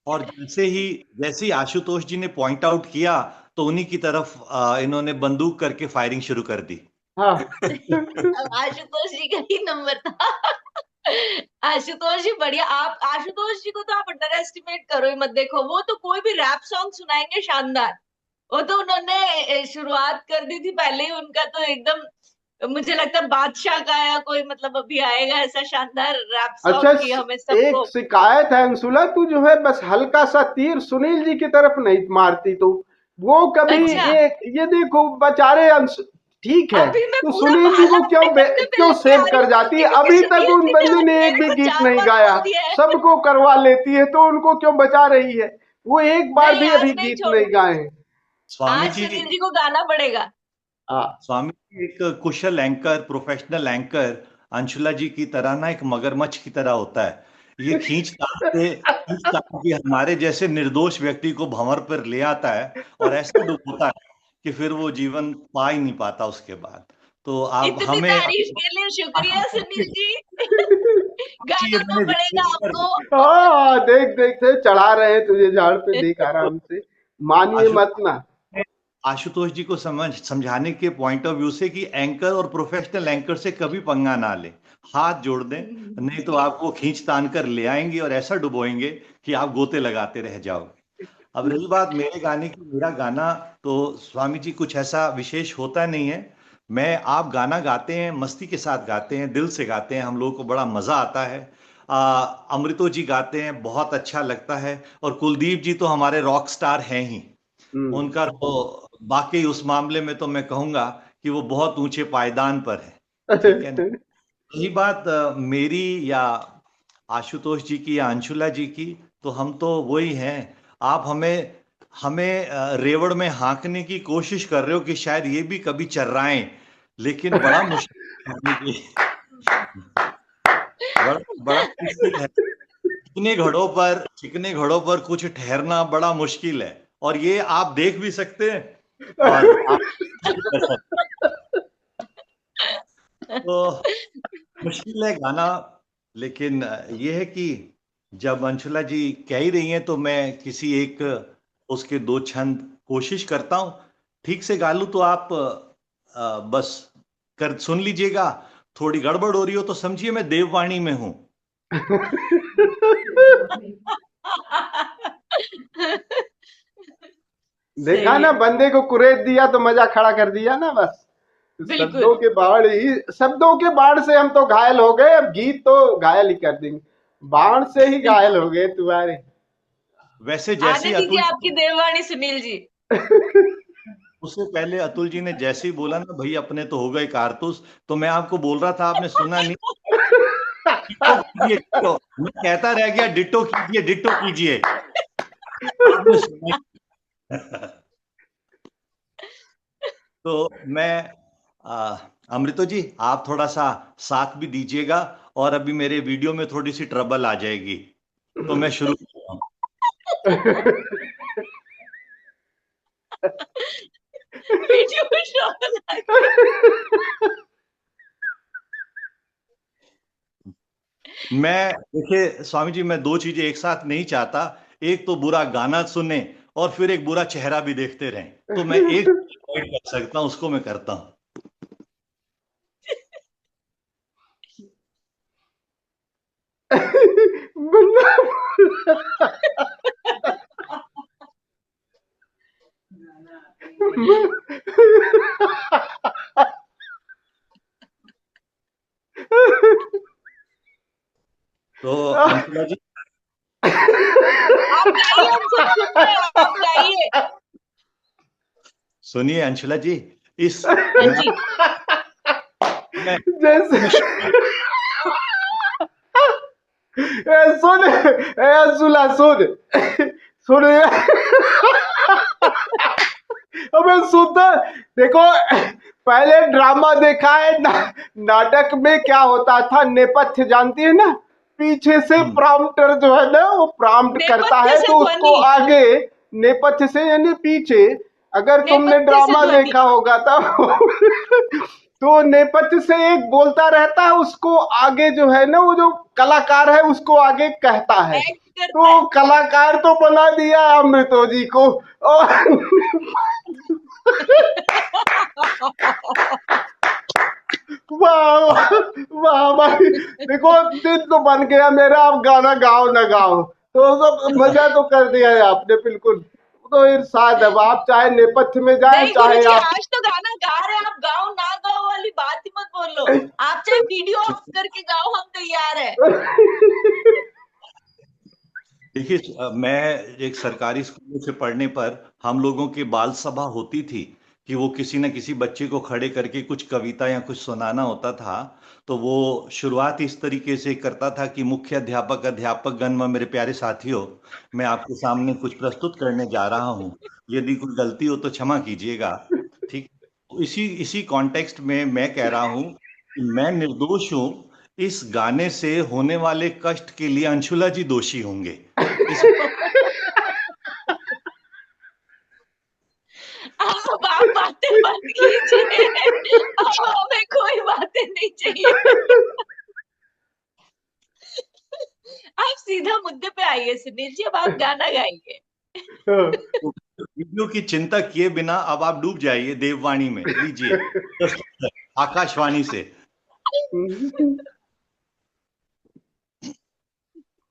और जैसे ही आशुतोष जी ने पॉइंट आउट किया, तो उन्हीं की तरफ इन्होंने बंदूक करके फायरिंग शुरू कर दी। हाँ अब आशुतोष जी का ही नंबर था। आशुतोष जी बढ़िया। आप आशुतोष जी को तो आप अंडर एस्टिमेट करो ही मत। देखो वो तो कोई भी रैप सॉन्ग सुनाएंगे शानदार। वो तो उन्होंने शुरुआत कर दी थी पहले ही। उनका तो एकदम मुझे लगता है बादशाह का या कोई मतलब अभी आएगा ऐसा शानदार रैप अच्छा, सॉन्ग की हमें सबको। एक शिकायत है अंशुला, तू जो है बस हल्का सा तीर सुनील जी की तरफ नहीं मारती तू। वो कभी अच्छा एक ये देखो बेचारे ठीक है, अभी मैं तो पूरा सुनील जी भाला को क्यों अपने कंधे पे क्यों लेके सेव आ रही कर हूँ जाती है? बोलती हूँ कि अभी तक सुनील उन जी ने बंदी आज ने एक मेरे भी को गीत 4 नहीं बार गाया, बोल दिया है। सबको करवा लेती है, तो उनको क्यों बचा रही है? वो एक बार नहीं भी आज अभी नहीं गीत नहीं छोड़ूंगी। गाए हैं। स्वामी आज जी, सुनील जी को गाना पड़ेगा। हाँ स्वामी जी एक कुशल एंकर, प्रोफेशनल एंकर अंशुला जी की तरह ना एक मगरमच्छ की तरह होता है। ये खींच तान के हमारे जैसे निर्दोष व्यक्ति को भंवर पर ले आता है और ऐसा डुबोता है कि फिर वो जीवन पा ही नहीं पाता उसके बाद। तो आप इतनी हमें तारीफ के लिए शुक्रिया सुनील जी। जी गाना तो अपने पड़ेगा वीडियो पर आपको। हाँ, देख देख से चढ़ा रहे हैं तुझे झाड़ पे, देख आराम से, मानिए आशु मत ना। आशुतोष जी को समझाने के पॉइंट ऑफ व्यू से कि एंकर और प्रोफेशनल एंकर से कभी पंगा ना ले, हाथ जोड़ दें, नहीं तो आपको खींच तान कर ले आएंगे और ऐसा डुबोएंगे कि आप गोते लगाते रह जाओगे। अब रही बात मेरे गाने की, मेरा गाना तो स्वामी जी कुछ ऐसा विशेष होता नहीं है। मैं आप गाना गाते हैं, मस्ती के साथ गाते हैं, दिल से गाते हैं, हम लोगों को बड़ा मजा आता है। अमृतो जी गाते हैं, बहुत अच्छा लगता है। और कुलदीप जी तो हमारे रॉक स्टार हैं ही। हम्म उनका तो बाकी उस मामले में तो मैं कहूंगा कि वो बहुत ऊंचे पायदान पर है। ठीक है ना? यही बात मेरी या आशुतोष जी की या अंशुला जी की, तो हम तो वही हैं। आप हमें हमें रेवड़ में हाँकने की कोशिश कर रहे हो कि शायद ये भी कभी चर्राएं, लेकिन बड़ा मुश्किल है बड़ा बड़ा मुश्किल है। चिकने घड़ों पर कुछ ठहरना बड़ा मुश्किल है, और ये आप देख भी सकते हैं और आप भी कर सकते हैं। तो मुश्किल है गाना, लेकिन ये है कि जब अंशुला जी कह ही रही हैं तो मैं किसी एक उसके दो छंद कोशिश करता हूं, ठीक से गा लूं तो आप बस कर सुन लीजिएगा। थोड़ी गड़बड़ हो रही हो तो समझिए मैं देववाणी में हूं। देखा सही ना, है। बंदे को कुरेद दिया तो मजा खड़ा कर दिया ना बस। बिल्कुल। शब्दों के बाढ़ से हम तो घायल हो गए, अब गीत तो घायल ही कर देंगे। बाढ़ से ही घायल हो गए तुम्हारे। वैसे जैसे आने ही दीजिए अतुल आपकी देववाणी सुनील जी। उससे पहले अतुल जी ने जैसे ही बोला ना भाई अपने तो हो गए कारतूस, तो मैं आपको बोल रहा था, आपने सुना नहीं। डिट्टो कीजिए, डिट्टो। मैं कहता रह गया डिट्टो कीजिए, डिट्टो कीजिए, आपने सुना ही। तो मैं अमृतो जी आप थोड़ा सा साथ भी दीजिएगा, और अभी मेरे वीडियो में थोड़ी सी ट्रबल आ जाएगी, तो मैं शुरू करता हूँ। वीडियो में ट्रबल आ गई। मैं देखिए स्वामी जी, मैं दो चीजें एक साथ नहीं चाहता। एक तो बुरा गाना सुने और फिर एक बुरा चेहरा भी देखते रहें, तो मैं एक अवॉइड कर सकता हूं, उसको मैं करता हूं। बंदा तो अंशुला जी आप गाइए, हम सब सुन रहे हैं, आप गाइए। सुनिए अंशुला जी, इस हाँ मैं, जी। मैं, जैसे मैं सुन, सुला सुन सुन, अबे सुनता, देखो पहले ड्रामा देखा है नाटक में क्या होता था, नेपथ्य जानती है ना, पीछे से प्रॉम्प्टर जो है ना वो प्रॉम्प्ट करता नेपथ्य है से तो उसको ध्वनि। आगे, नेपथ्य से यानी पीछे, अगर तुमने नेपथ्य से ड्रामा ध्वनि। देखा होगा तो नेपथ्य से एक बोलता रहता है, उसको आगे जो है ना वो जो कलाकार है उसको आगे कहता है, एक्ट करता तो है। कलाकार तो बना दिया अमृतो जी को। और वाह वाह भाई, देखो दिल तो बन गया मेरा, आप गाना गाओ ना गाओ तो सब मजा तो कर दिया है आपने बिल्कुल। तो इरशाद, अब आप चाहे नेपथ्य में जाए नहीं चाहे गुरुजी, आप आज तो गाना गा रहे हैं, आप गाओ ना गाओ वाली बात ही मत बोलो। आप चाहे वीडियो ऑफ करके गाओ, हम तैयार है। देखिए, मैं एक सरकारी स्कूलों से पढ़ने पर हम लोगों की बाल सभा होती थी कि वो किसी न किसी बच्चे को खड़े करके कुछ कविता या कुछ सुनाना होता था। तो वो शुरुआत इस तरीके से करता था कि मुख्य अध्यापक, अध्यापक गण व मेरे प्यारे साथियों, मैं आपके सामने कुछ प्रस्तुत करने जा रहा हूँ। यदि कोई गलती हो तो क्षमा कीजिएगा। ठीक। तो इसी इसी कॉन्टेक्स्ट में मैं कह रहा हूँ कि मैं निर्दोष हूँ। इस गाने से होने वाले कष्ट के लिए अंशुला जी दोषी होंगे। इस अब आप बातें बंद कीजिए, अब हमें कोई बातें नहीं चाहिए। आप सीधा मुद्दे पे आइए सुनील जी, अब आप गाना गाइए। वीडियो की चिंता किए बिना अब आप डूब जाइए देववाणी में। लीजिए आकाशवाणी से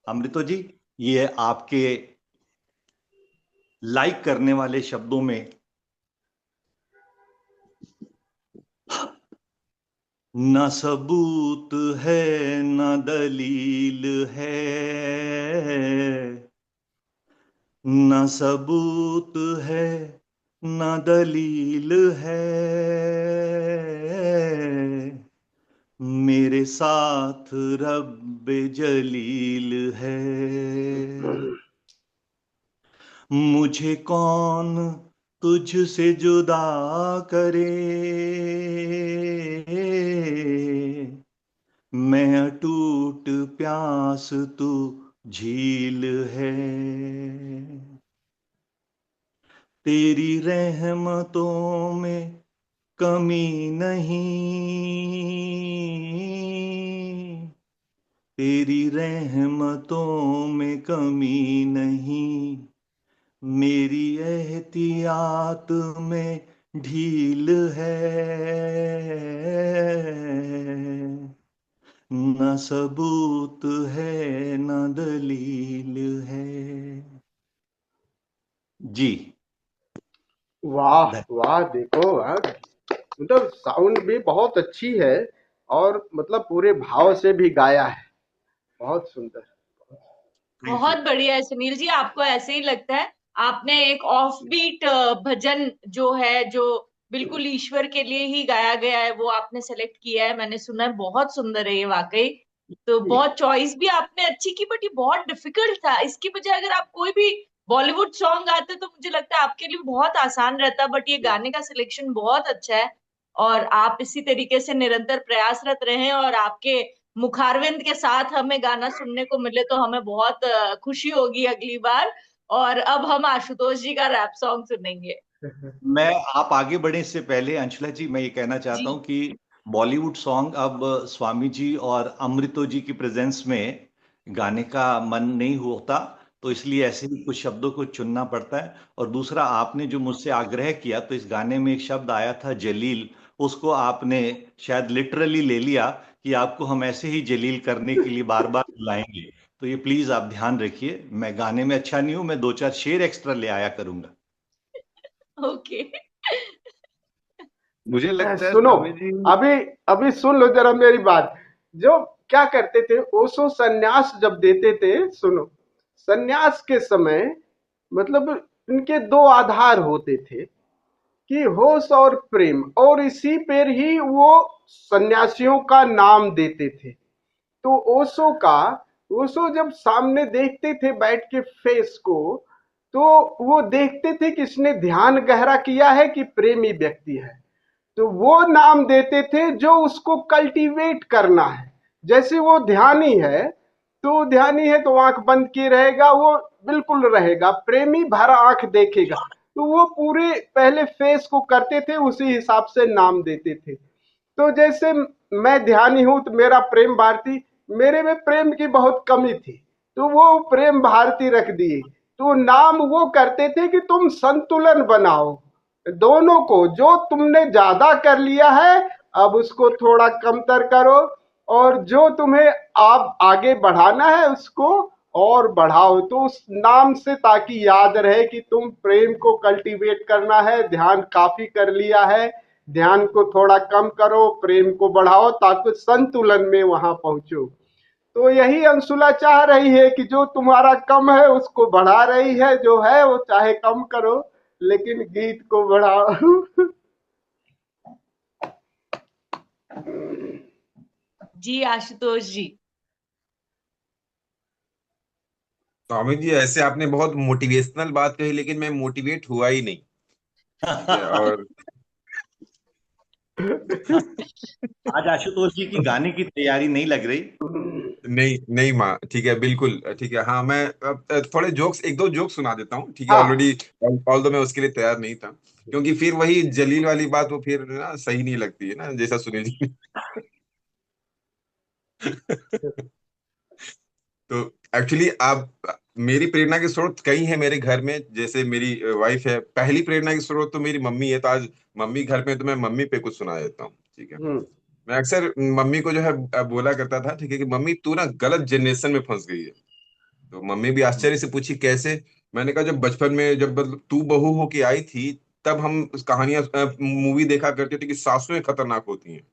अमृतो जी, ये आपके लाइक करने वाले शब्दों में न सबूत है न दलील है, न सबूत है न दलील है, मेरे साथ रब्बे जलील है। मुझे कौन तुझसे जुदा करे, मैं अटूट प्यास तू झील है। तेरी रहमतों में कमी नहीं, तेरी रहमतों में कमी नहीं, मेरी एहतियात में ढील है। न सबूत है न दलील है। जी वाह वाह, देखो वाह, मतलब साउंड भी बहुत अच्छी है और मतलब पूरे भाव से भी गाया है, बहुत सुंदर। Thank you. बहुत बढ़िया है सुनील जी, आपको ऐसे ही लगता है। आपने एक ऑफ बीट भजन जो है, जो बिल्कुल ईश्वर के लिए ही गाया गया है, वो आपने सेलेक्ट किया है। मैंने सुना है, बहुत सुंदर है ये वाकई। तो बहुत चॉइस भी आपने अच्छी की, बट ये बहुत डिफिकल्ट था। इसकी बजाय अगर आप कोई भी बॉलीवुड सॉन्ग गाते तो मुझे लगता है आपके लिए बहुत आसान रहता, बट ये गाने का सिलेक्शन बहुत अच्छा है। और आप इसी तरीके से निरंतर प्रयासरत रहें, और आपके मुखारविंद के साथ हमें गाना सुनने को मिले तो हमें बहुत खुशी होगी अगली बार। और अब हम आशुतोष जी का रैप सॉन्ग सुनेंगे। मैं आप आगे बढ़े इससे पहले अंशुला जी, मैं ये कहना चाहता जी हूँ कि बॉलीवुड सॉन्ग अब स्वामी जी और अमृतो जी की प्रेजेंस में गाने का मन नहीं होता, तो इसलिए ऐसे ही कुछ शब्दों को चुनना पड़ता है। और दूसरा, आपने जो मुझसे आग्रह किया, तो इस गाने में एक शब्द आया था जलील, उसको आपने शायद लिटरली ले लिया कि आपको हम ऐसे ही जलील करने के लिए बार बार बुलाएंगे। तो ये प्लीज आप ध्यान रखिए, मैं गाने में अच्छा नहीं हूं, मैं 2-4 शेर एक्स्ट्रा ले आया करूंगा। ओके। मुझे लगता है सुनो, स्वामी जी। अभी अभी सुन लो जरा मेरी बात। जो क्या करते थे ओशो, सन्यास जब देते थे, सुनो, सन्यास के समय मतलब इनके दो आधार होते थे कि होश और प्रेम, और इसी पर ही वो सन्यासियों का नाम देते थे। तो ओशो जब सामने देखते थे बैठ के फेस को, तो वो देखते थे कि इसने ध्यान गहरा किया है कि प्रेमी व्यक्ति है, तो वो नाम देते थे जो उसको कल्टीवेट करना है। जैसे वो ध्यानी है, तो ध्यानी है तो आंख बंद किए रहेगा, वो बिल्कुल रहेगा। प्रेमी भर आंख देखेगा, तो वो पूरे पहले फेस को करते थे, उसी हिसाब से नाम देते थे। तो जैसे मैं ध्यानी हूं तो मेरा प्रेम भारती, मेरे में प्रेम की बहुत कमी थी, तो वो प्रेम भारती रख दिए। तो नाम वो करते थे कि तुम संतुलन बनाओ दोनों को, जो तुमने ज्यादा कर लिया है अब उसको थोड़ा कमतर करो, और जो तुम्हें आप आगे बढ़ाना है उसको और बढ़ाओ, तो उस नाम से, ताकि याद रहे कि तुम प्रेम को कल्टीवेट करना है। ध्यान काफी कर लिया है, ध्यान को थोड़ा कम करो, प्रेम को बढ़ाओ, ताकि संतुलन में वहां पहुंचो। तो यही अंशुला चाह रही है कि जो तुम्हारा कम है उसको बढ़ा रही है, जो है वो चाहे कम करो लेकिन गीत को बढ़ाओ। जी आशुतोष जी। स्वामी जी, ऐसे आपने बहुत मोटिवेशनल बात कही, लेकिन मैं मोटिवेट हुआ ही नहीं। ठीक है, और आज आशुतोष जी की गाने की तैयारी नहीं लग रही। नहीं नहीं माँ, ठीक है, बिल्कुल ठीक है। हाँ, मैं अब थोड़े जोक्स, एक दो जोक सुना देता हूँ, ठीक है। हाँ, ऑलरेडी ऑल दो मैं उसके लिए तैयार नहीं था, क्योंकि फिर वही जलील वाली बात वो फिर ना सही नहीं लगती है ना, जैसा सुनील जी तो एक्चुअली आप, मेरी प्रेरणा के स्रोत कई हैं मेरे घर में। जैसे मेरी वाइफ है, पहली प्रेरणा के स्रोत तो मेरी मम्मी है। तो आज मम्मी घर पे है, तो मैं मम्मी पे कुछ सुना देता हूँ, ठीक है। मैं अक्सर मम्मी को जो है बोला करता था, ठीक है, कि मम्मी तू ना गलत जनरेशन में फंस गई है। तो मम्मी भी आश्चर्य से पूछी कैसे। मैंने कहा जब बचपन में, जब मतलब तू बहू होके आई थी, तब हम कहानियां मूवी देखा करते थे कि सासुएं खतरनाक होती हैं।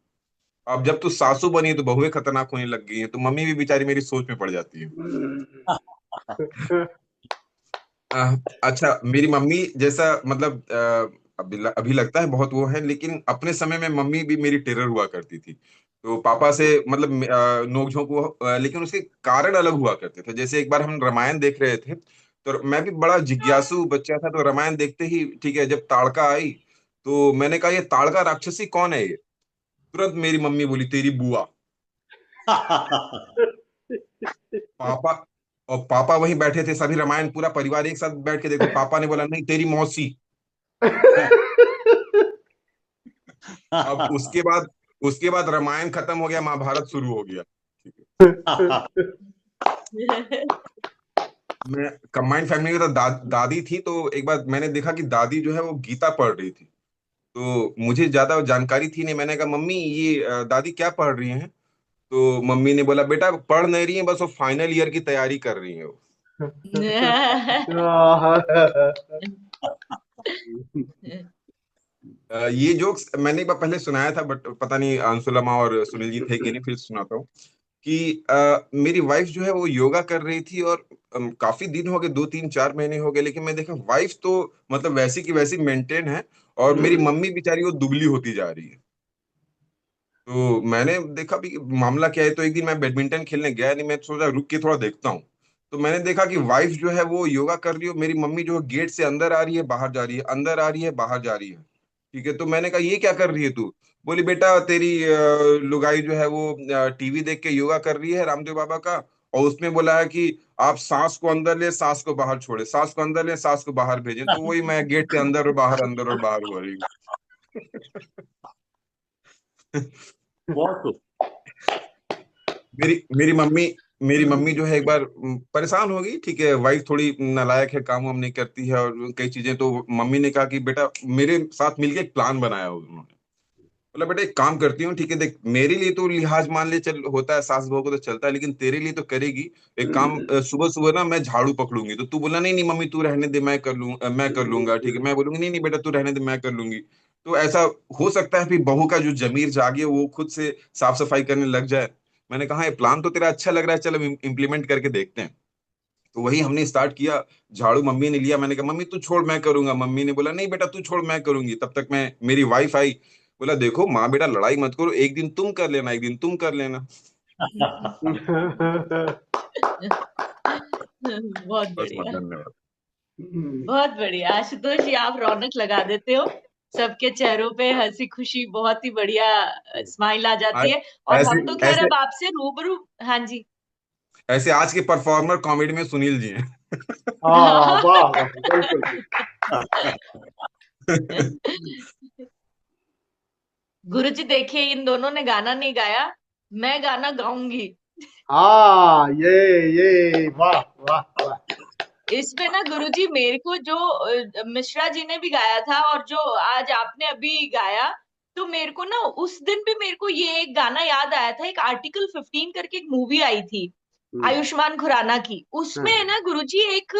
अब जब तू सासू बनी है तो बहुएं खतरनाक होने लग गई हैं। तो मम्मी भी बेचारी मेरी सोच में पड़ जाती है। अच्छा, मेरी मम्मी जैसा मतलब अभी लगता है बहुत वो है, लेकिन अपने समय में मम्मी भी मेरी टेरर हुआ करती थी। तो पापा से मतलब नोकझोंक हुआ, लेकिन उसके कारण अलग हुआ करते थे। जैसे एक बार हम रामायण देख रहे थे, तो मैं भी बड़ा जिज्ञासु बच्चा था। तो रामायण देखते ही, ठीक है, जब ताड़का आई, तो मैंने कहा ये ताड़का राक्षसी कौन है ये। तुरंत मेरी मम्मी बोली तेरी बुआ। पापा, और पापा वहीं बैठे थे, सभी रामायण पूरा परिवार एक साथ बैठ के देखते। पापा ने बोला नहीं तेरी मौसी। अब उसके बाद रामायण खत्म हो गया, महाभारत शुरू हो गया, ठीक है। मैं कंबाइंड फैमिली में तो दादी थी। तो एक बार मैंने देखा कि दादी जो है वो गीता पढ़ रही थी। तो मुझे ज्यादा जानकारी थी नहीं। मैंने कहा मम्मी ये दादी क्या पढ़ रही हैं। तो मम्मी ने बोला बेटा पढ़ नहीं रही है, बस वो फाइनल ईयर की तैयारी कर रही है वो। ये जोक्स मैंने एक बार पहले सुनाया था, बट पता नहीं अंशुलमा और सुनील जी थे कि नहीं, फिर सुनाता हूँ। कि मेरी वाइफ जो है वो योगा कर रही थी, और काफी दिन हो गए, 2 3 4 महीने हो गए, लेकिन मैं देखा वाइफ तो मतलब वैसी की वैसी मेंटेन है, और मेरी मम्मी बेचारी वो दुबली होती जा रही है। तो मैंने देखा भी मामला क्या है। तो एक दिन मैं बैडमिंटन खेलने गया नहीं, मैं सोचा रुक के थोड़ा देखता हूँ। तो मैंने देखा कि वाइफ जो है वो योगा कर रही है, मेरी मम्मी जो है गेट से अंदर आ रही है बाहर जा रही है, अंदर आ रही है बाहर जा रही है, ठीक है। तो मैंने कहा ये क्या कर रही है तू। बोली बेटा तेरी लुगाई जो है वो टीवी देख के योगा कर रही है रामदेव बाबा का, और उसमें बोला है कि आप सांस को अंदर ले सांस को बाहर छोड़े, सांस को अंदर ले सांस को बाहर भेजें। तो वही मैं गेट से अंदर और बाहर हो रही हूँ। बहुत खूब। मेरी मम्मी जो है एक बार परेशान हो गई, ठीक है। वाइफ थोड़ी नालायक है, काम वाम नहीं करती है और कई चीजें। तो मम्मी ने कहा कि बेटा मेरे साथ मिलके एक प्लान बनाया उन्होंने। बोला बेटा एक काम करती हूँ, ठीक है, देख मेरे लिए तो लिहाज मान ले चल होता है, सास बहू को तो चलता है, लेकिन तेरे लिए तो करेगी। एक काम, सुबह सुबह ना मैं झाड़ू पकड़ूंगी। तो तू बोला नहीं नहीं मम्मी तू रहने दे, मैं कर लूंगा, ठीक है। मैं बोलूंगी नहीं नहीं बेटा तू रहने दे, मैं कर लूंगी। तो ऐसा हो सकता है फिर बहू का जो जमीर जागे वो खुद से साफ सफाई करने लग जाए। मैंने कहा ये प्लान तो तेरा अच्छा लग रहा है, चलो इम्प्लीमेंट करके देखते हैं। तो वही हमने स्टार्ट किया। झाड़ू मम्मी ने लिया, मैंने कहा मम्मी तू छोड़ मैं करूंगा। मम्मी ने बोला नहीं बेटा तू छोड़ मैं करूंगी। तब तक मैं, मेरी वाइफ आई, बोला देखो माँ बेटा लड़ाई मत करो, एक दिन तुम कर लेना एक दिन तुम कर लेना। बहुत बस बढ़िया, धन्यवाद। बहुत बढ़िया आशुतोष जी, आप रौनक लगा देते हो। सबके चेहरों पे हंसी खुशी, बहुत ही बढ़िया स्माइल आ जाती है। और ऐसे हम तो खैर ऐसे अब आपसे रूबरू। हाँ जी। ऐसे आज के परफॉर्मर कॉमेडी में सुनील जी हैं। हाँ, वाह वाह, बिल्कुल। गुरुजी देखिए इन दोनों ने गाना नहीं गाया, मैं गाना गाऊंगी। हाँ, ये वाह वाह वाह। इसमें ना गुरुजी मेरे को जो मिश्रा जी ने भी गाया था और जो आज आपने अभी गाया, तो मेरे को ना उस दिन भी मेरे को ये एक गाना याद आया था। एक आर्टिकल 15 करके एक मूवी आई थी आयुष्मान खुराना की, उसमें है ना गुरुजी एक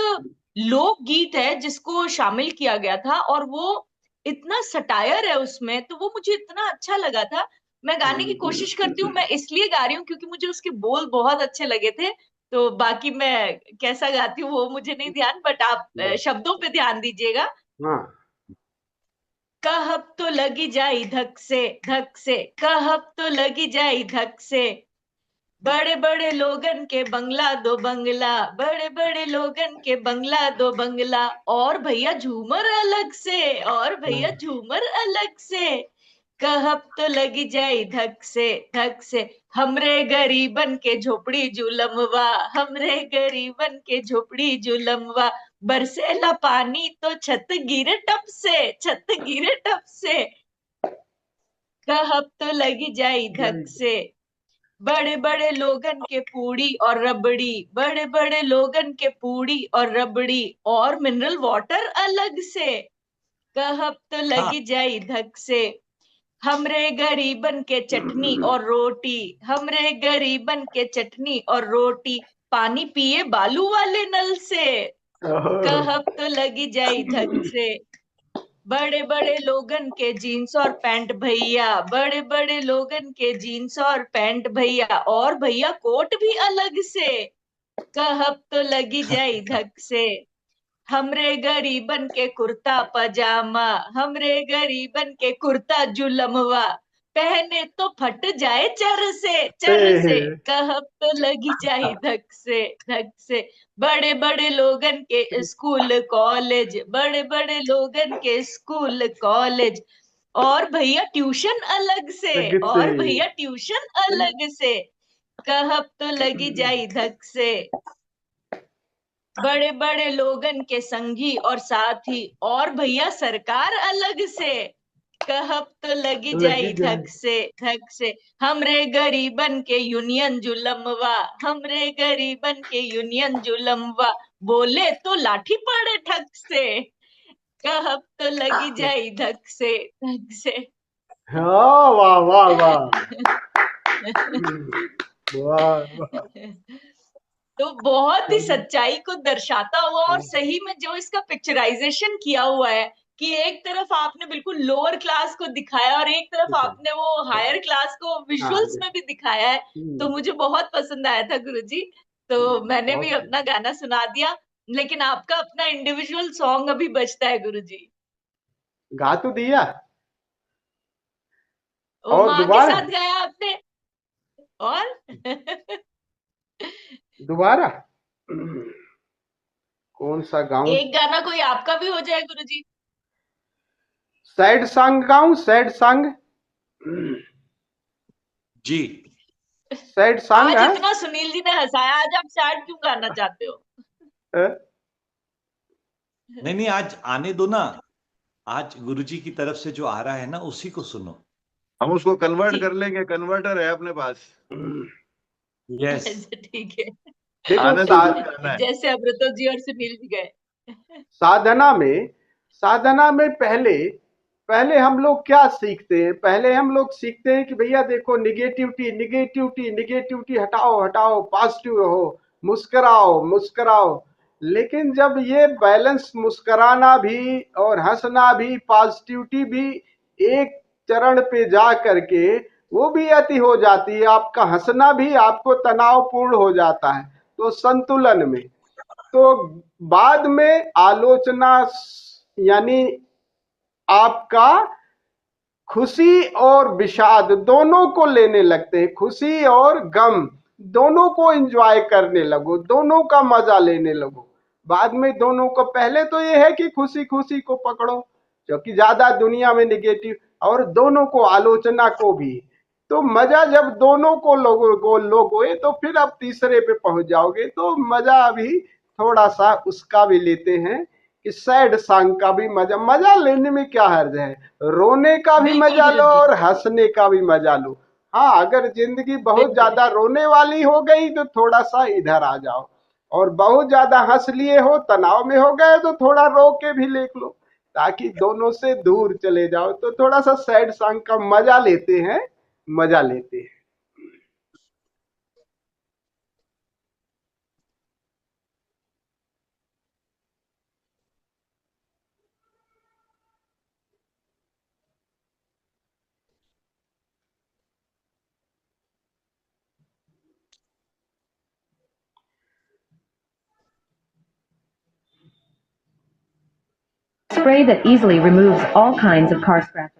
लोक गीत है जिसको शामिल किया गया था, और वो इतना सटायर है उसमें, तो वो मुझे इतना अच्छा लगा था। मैं गाने की कोशिश करती हूँ, मैं इसलिए गा रही हूँ क्योंकि मुझे उसके बोल बहुत अच्छे लगे थे। तो बाकी मैं कैसा गाती हूँ वो मुझे नहीं ध्यान, बट आप शब्दों पे ध्यान दीजिएगा। हाँ कहब तो लगी जाई धक से, कहब तो लगी जाई धक से, बड़े बड़े लोगन के बंगला दो बंगला, बड़े बड़े लोगन के बंगला दो बंगला, और भैया झूमर अलग से, और भैया झूमर अलग से, कहब तो लगी जाई धक से, हमरे गरीबन के झोपड़ी जुलमवा, हमरे गरीबन के झोपड़ी जुलमवा, बरसेला पानी तो छत गिरे टप से, छत गिरे टप से, कहब तो लगी जाई धक से, बड़े बड़े लोगन के पूड़ी और रबड़ी, बड़े बड़े लोगन के पूड़ी और रबड़ी, और मिनरल वाटर अलग से, कहब तो लगी जाई धक से, हमरे गरीबन के चटनी और रोटी, हमरे गरीबन के चटनी और रोटी, पानी पिए बालू वाले नल से, कहब तो लगी जाई धक से, बड़े बड़े लोगन के जीन्स और पैंट भैया, बड़े बड़े लोगन के जीन्स और पैंट भैया, और भैया कोट भी अलग से, कहब तो लगी जाई धक से, हमरे गरीबन के कुर्ता पजामा, हमरे गरीबन के कुर्ता जुलमवा, पहने तो फट जाए चर से, कहब तो लगी जाए धक से, बड़े बड़े लोगन के स्कूल कॉलेज, बड़े बड़े लोगन के स्कूल कॉलेज, और भैया ट्यूशन अलग से, और भैया ट्यूशन अलग से, कहब तो लगी जाई धक से, बड़े बड़े लोगन के संगी और साथी, और भैया सरकार अलग से, कहब तो लगी जाई धक से, हमरे गरीबन के यूनियन जुलमवा, हमरे गरीबन के यूनियन जुलमवा, बोले तो लाठी पड़े ठक से, कहब तो लगी जाई धक से। हाँ वाह वाह वाह वाह। तो बहुत ही सच्चाई को दर्शाता हुआ, और सही में जो इसका पिक्चराइजेशन किया हुआ है कि एक तरफ आपने बिल्कुल लोअर क्लास को दिखाया और एक तरफ आपने वो हायर क्लास को विजुअल्स में भी दिखाया है, तो मुझे बहुत पसंद आया था गुरुजी। तो मैंने भी अपना गाना सुना दिया, लेकिन आपका अपना इंडिविजुअल सॉन्ग अभी बचता है गुरुजी। गा तो दिया वो और माँ के दोबारा साथ गाया आपने, और दोबारा कौन सा गाऊं? एक गाना कोई आपका भी हो जाए गुरुजी। सैड सॉन्ग गाऊं? सैड सॉन्ग जी, सैड सॉन्ग आज है? इतना सुनील जी ने हंसाया, आज आप सैड क्यों गाना चाहते हो? नहीं आज आने दो ना, आज गुरुजी की तरफ से जो आ रहा है ना उसी को सुनो। हम उसको कन्वर्ट ठीक। कर लेंगे, कन्वर्टर है अपने पास। यस, ठीक है, देखो आनंद गाना है। जैसे अमृतो जी और सुनील जी गए। साधना में पहले हम लोग क्या सीखते हैं? पहले हम लोग सीखते हैं कि भैया देखो निगेटिविटी हटाओ, पॉजिटिव रहो, मुस्कुराओ। लेकिन जब ये बैलेंस, मुस्कुराना भी और हंसना भी, पॉजिटिविटी भी एक चरण पे जा करके वो भी अति हो जाती है, आपका हंसना भी आपको तनावपूर्ण हो जाता है। तो संतुलन में, तो बाद में आलोचना यानी आपका खुशी और विषाद दोनों को लेने लगते हैं, खुशी और गम दोनों को एंजॉय करने लगो, दोनों का मजा लेने लगो। बाद में दोनों को, पहले तो ये है कि खुशी को पकड़ो क्योंकि ज्यादा दुनिया में निगेटिव, और दोनों को, आलोचना को भी। तो मजा जब दोनों को लोगोगे तो फिर आप तीसरे पे पहुंच जाओगे। तो मजा अभी थोड़ा सा उसका भी लेते हैं कि सैड सॉन्ग का भी मजा लेने में क्या हर्ज है, रोने का भी मजा लो और हंसने का भी मजा लो। हाँ, अगर जिंदगी बहुत ज्यादा रोने वाली हो गई तो थोड़ा सा इधर आ जाओ, और बहुत ज्यादा हंस लिए हो, तनाव में हो गए तो थोड़ा रो के भी देख लो। ताकि दोनों से दूर चले जाओ। तो थोड़ा सा सैड सॉन्ग का मजा लेते हैं, मजा लेते हैं। Spray that easily removes all kinds of car scratches.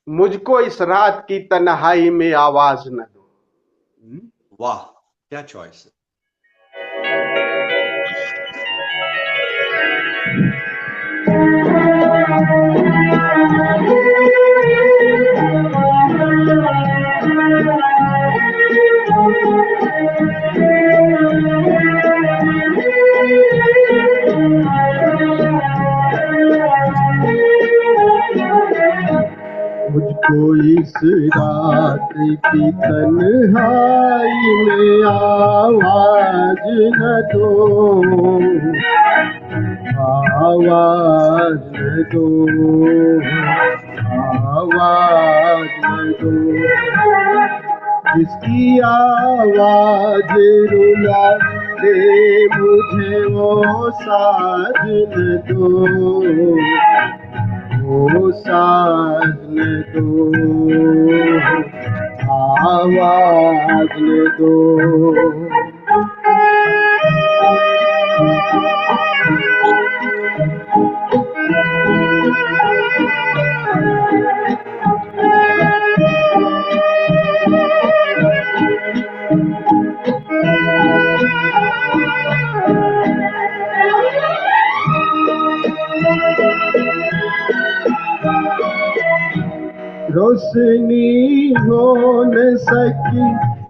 मुझको इस रात की तन्हाई में आवाज न दो। वाह, क्या चॉइस है। मुझको इस रात की तन्हाई में आवाज न दो, आवाज न दो, आवाज न दो। जिसकी आवाज रुला दे मुझे वो साज न दो, वो साज न दो, आवाज न दो। रोशनी हो न सकी,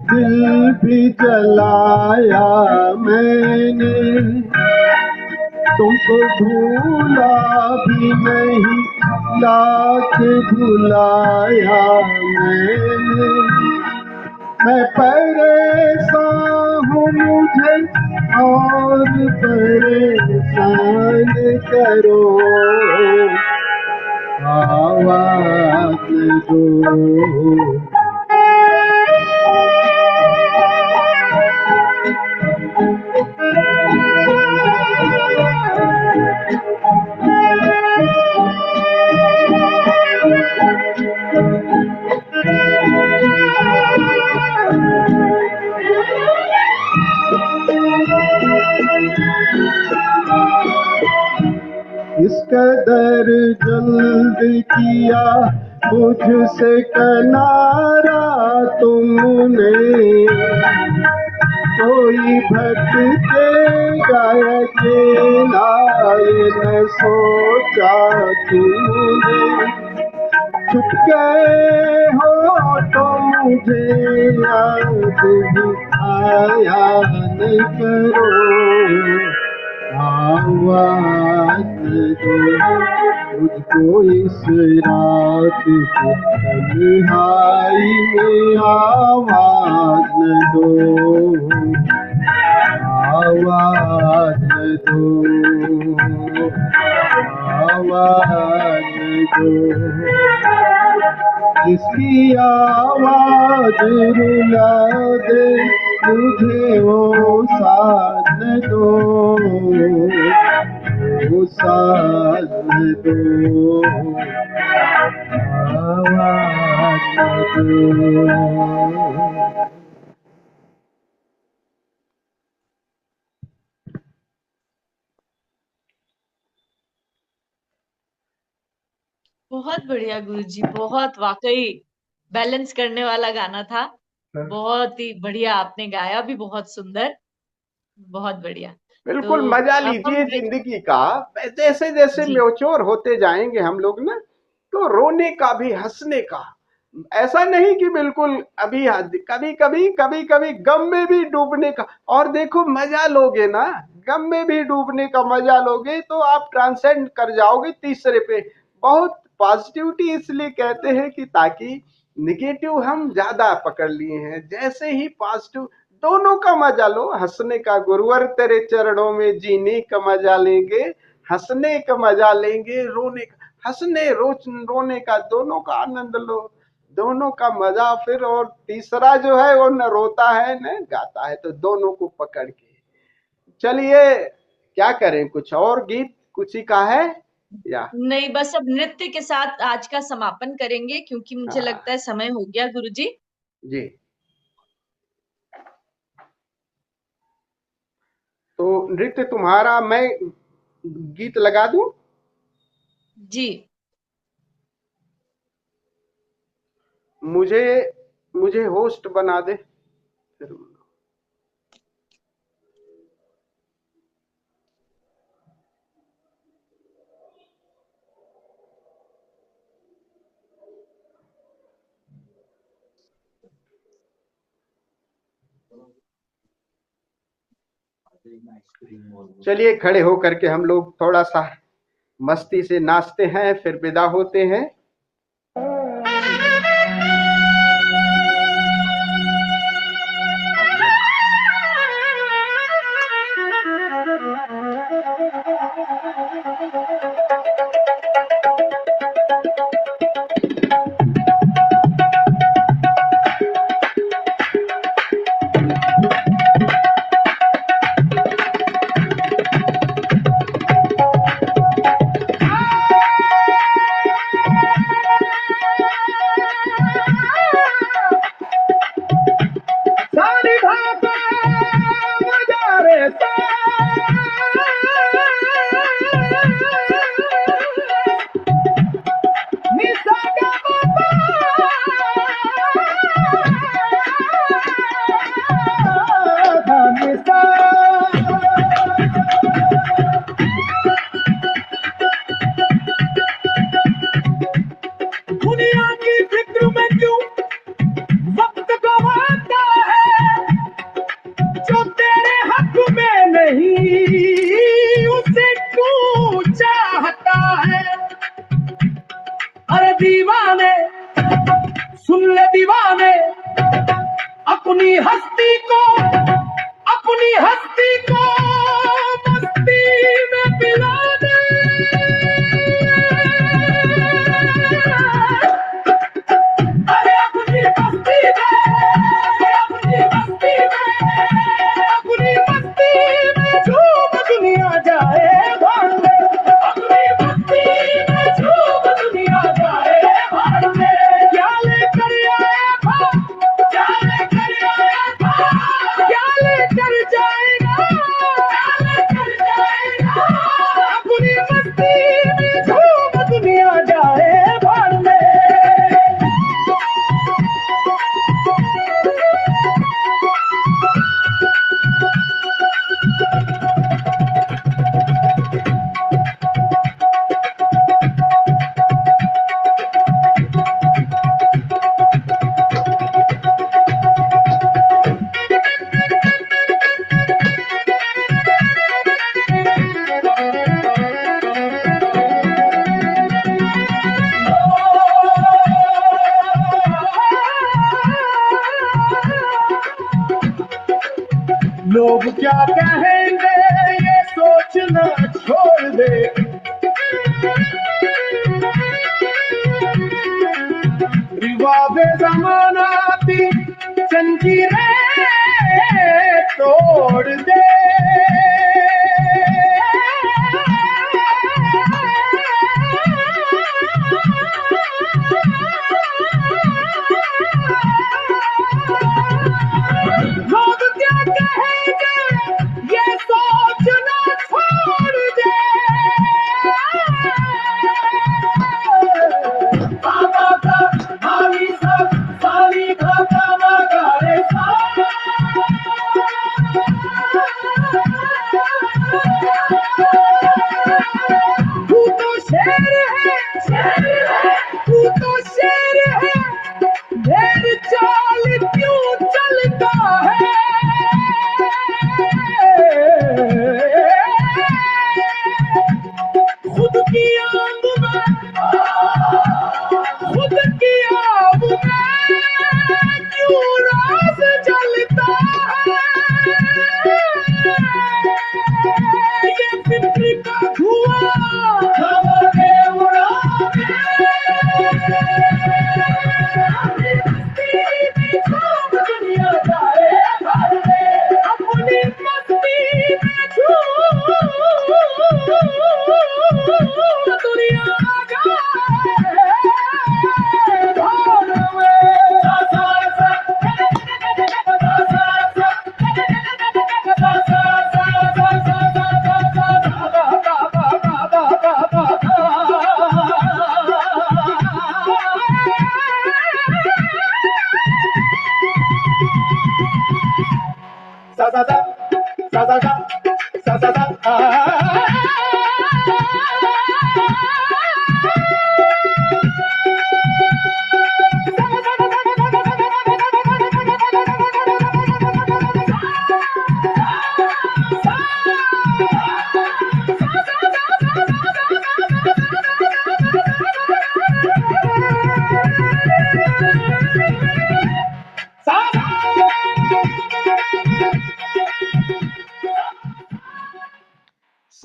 दिल भी जलाया मैंने, तुमको भूला भी नहीं, लाख भुलाया मैंने। मैं परेशान हूँ, मुझे और परेशान करो, आवाज दो। इस कदर जल्द किया मुझसे किनारा तुमने, कोई भटकेगा अकेला ये न सोचा तुमने। छुप गए हो तो मुझे याद भी आया न करो, आवाज दो। मुझको इस रात की तन्हाई में आवाज न दो, आवाज दो, आवाज दो। जिसकी आवाज रुला दे मुझे वो साज दो, वो साज दो, आवाज दो। बहुत बढ़िया गुरुजी, बहुत वाकई बैलेंस करने वाला गाना था। बहुत ही बढ़िया, आपने गाया भी बहुत सुंदर, बहुत बढ़िया। बिल्कुल तो मजा अब लीजिए हम जिंदगी का। जैसे जैसे जी मैच्योर होते जाएंगे हम लोग ना, तो रोने का भी, हंसने का, ऐसा नहीं कि बिल्कुल अभी, कभी कभी कभी कभी गम में भी डूबने का। और देखो मजा लोगे ना, गम में भी डूबने का मजा लोगे तो आप ट्रांसेंड कर जाओगे तीसरे पे। बहुत पॉजिटिविटी इसलिए कहते हैं कि ताकि निगेटिव हम ज्यादा पकड़ लिए हैं। जैसे ही पॉजिटिव, दोनों का मजा लो। हंसने का गुरुवर तेरे चरणों में, जीने का मजा लेंगे, हंसने का मजा लेंगे, रोने का, रोने का, दोनों का आनंद लो, दोनों का मजा। फिर और तीसरा जो है वो न रोता है न गाता है, तो दोनों को पकड़ के चलिए क्या करें। कुछ और गीत कुछ ही का है या नहीं, बस अब नृत्य के साथ आज का समापन करेंगे, क्योंकि मुझे लगता है समय हो गया गुरुजी। जी। तो नृत्य तुम्हारा, मैं गीत लगा दूं? जी। मुझे होस्ट बना दे। चलिए खड़े होकर के हम लोग थोड़ा सा मस्ती से नाचते हैं, फिर विदा होते हैं। सारी भाषा मजा रे निसर्ग दुनिया की फिक्र में क्यों वक्त गवाता है, जो तेरे हक में नहीं उसे क्यों चाहता है। अरे दीवाने सुन ले दीवाने, अपनी हस्ती को मस्ती में पिला दे। अरे अपनी मस्ती में झूम दुनिया जाए भाड़ में, अपनी मस्ती में झूम दुनिया जाए भाड़ में। क्या लेकर आया था, क्या लेकर आया था, क्या लेकर जाएगा, अपनी मस्ती में झूम दुनिया जाए भाड़ में। लोग क्या कहेंगे ये सोचना छोड़ दे, रिवाज जमाना की जंजीरें तोड़ दे। लोग क्या कहेंगे ये सोचना छोड़ दे। बाबा का भावी सब साली भाषा मगारे तू तो शेर है, तू तो शेर है, ढेर चाल क्यों चलता है। खुद की आंख में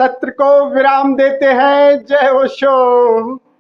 सत्र को विराम देते हैं। जय ओशो।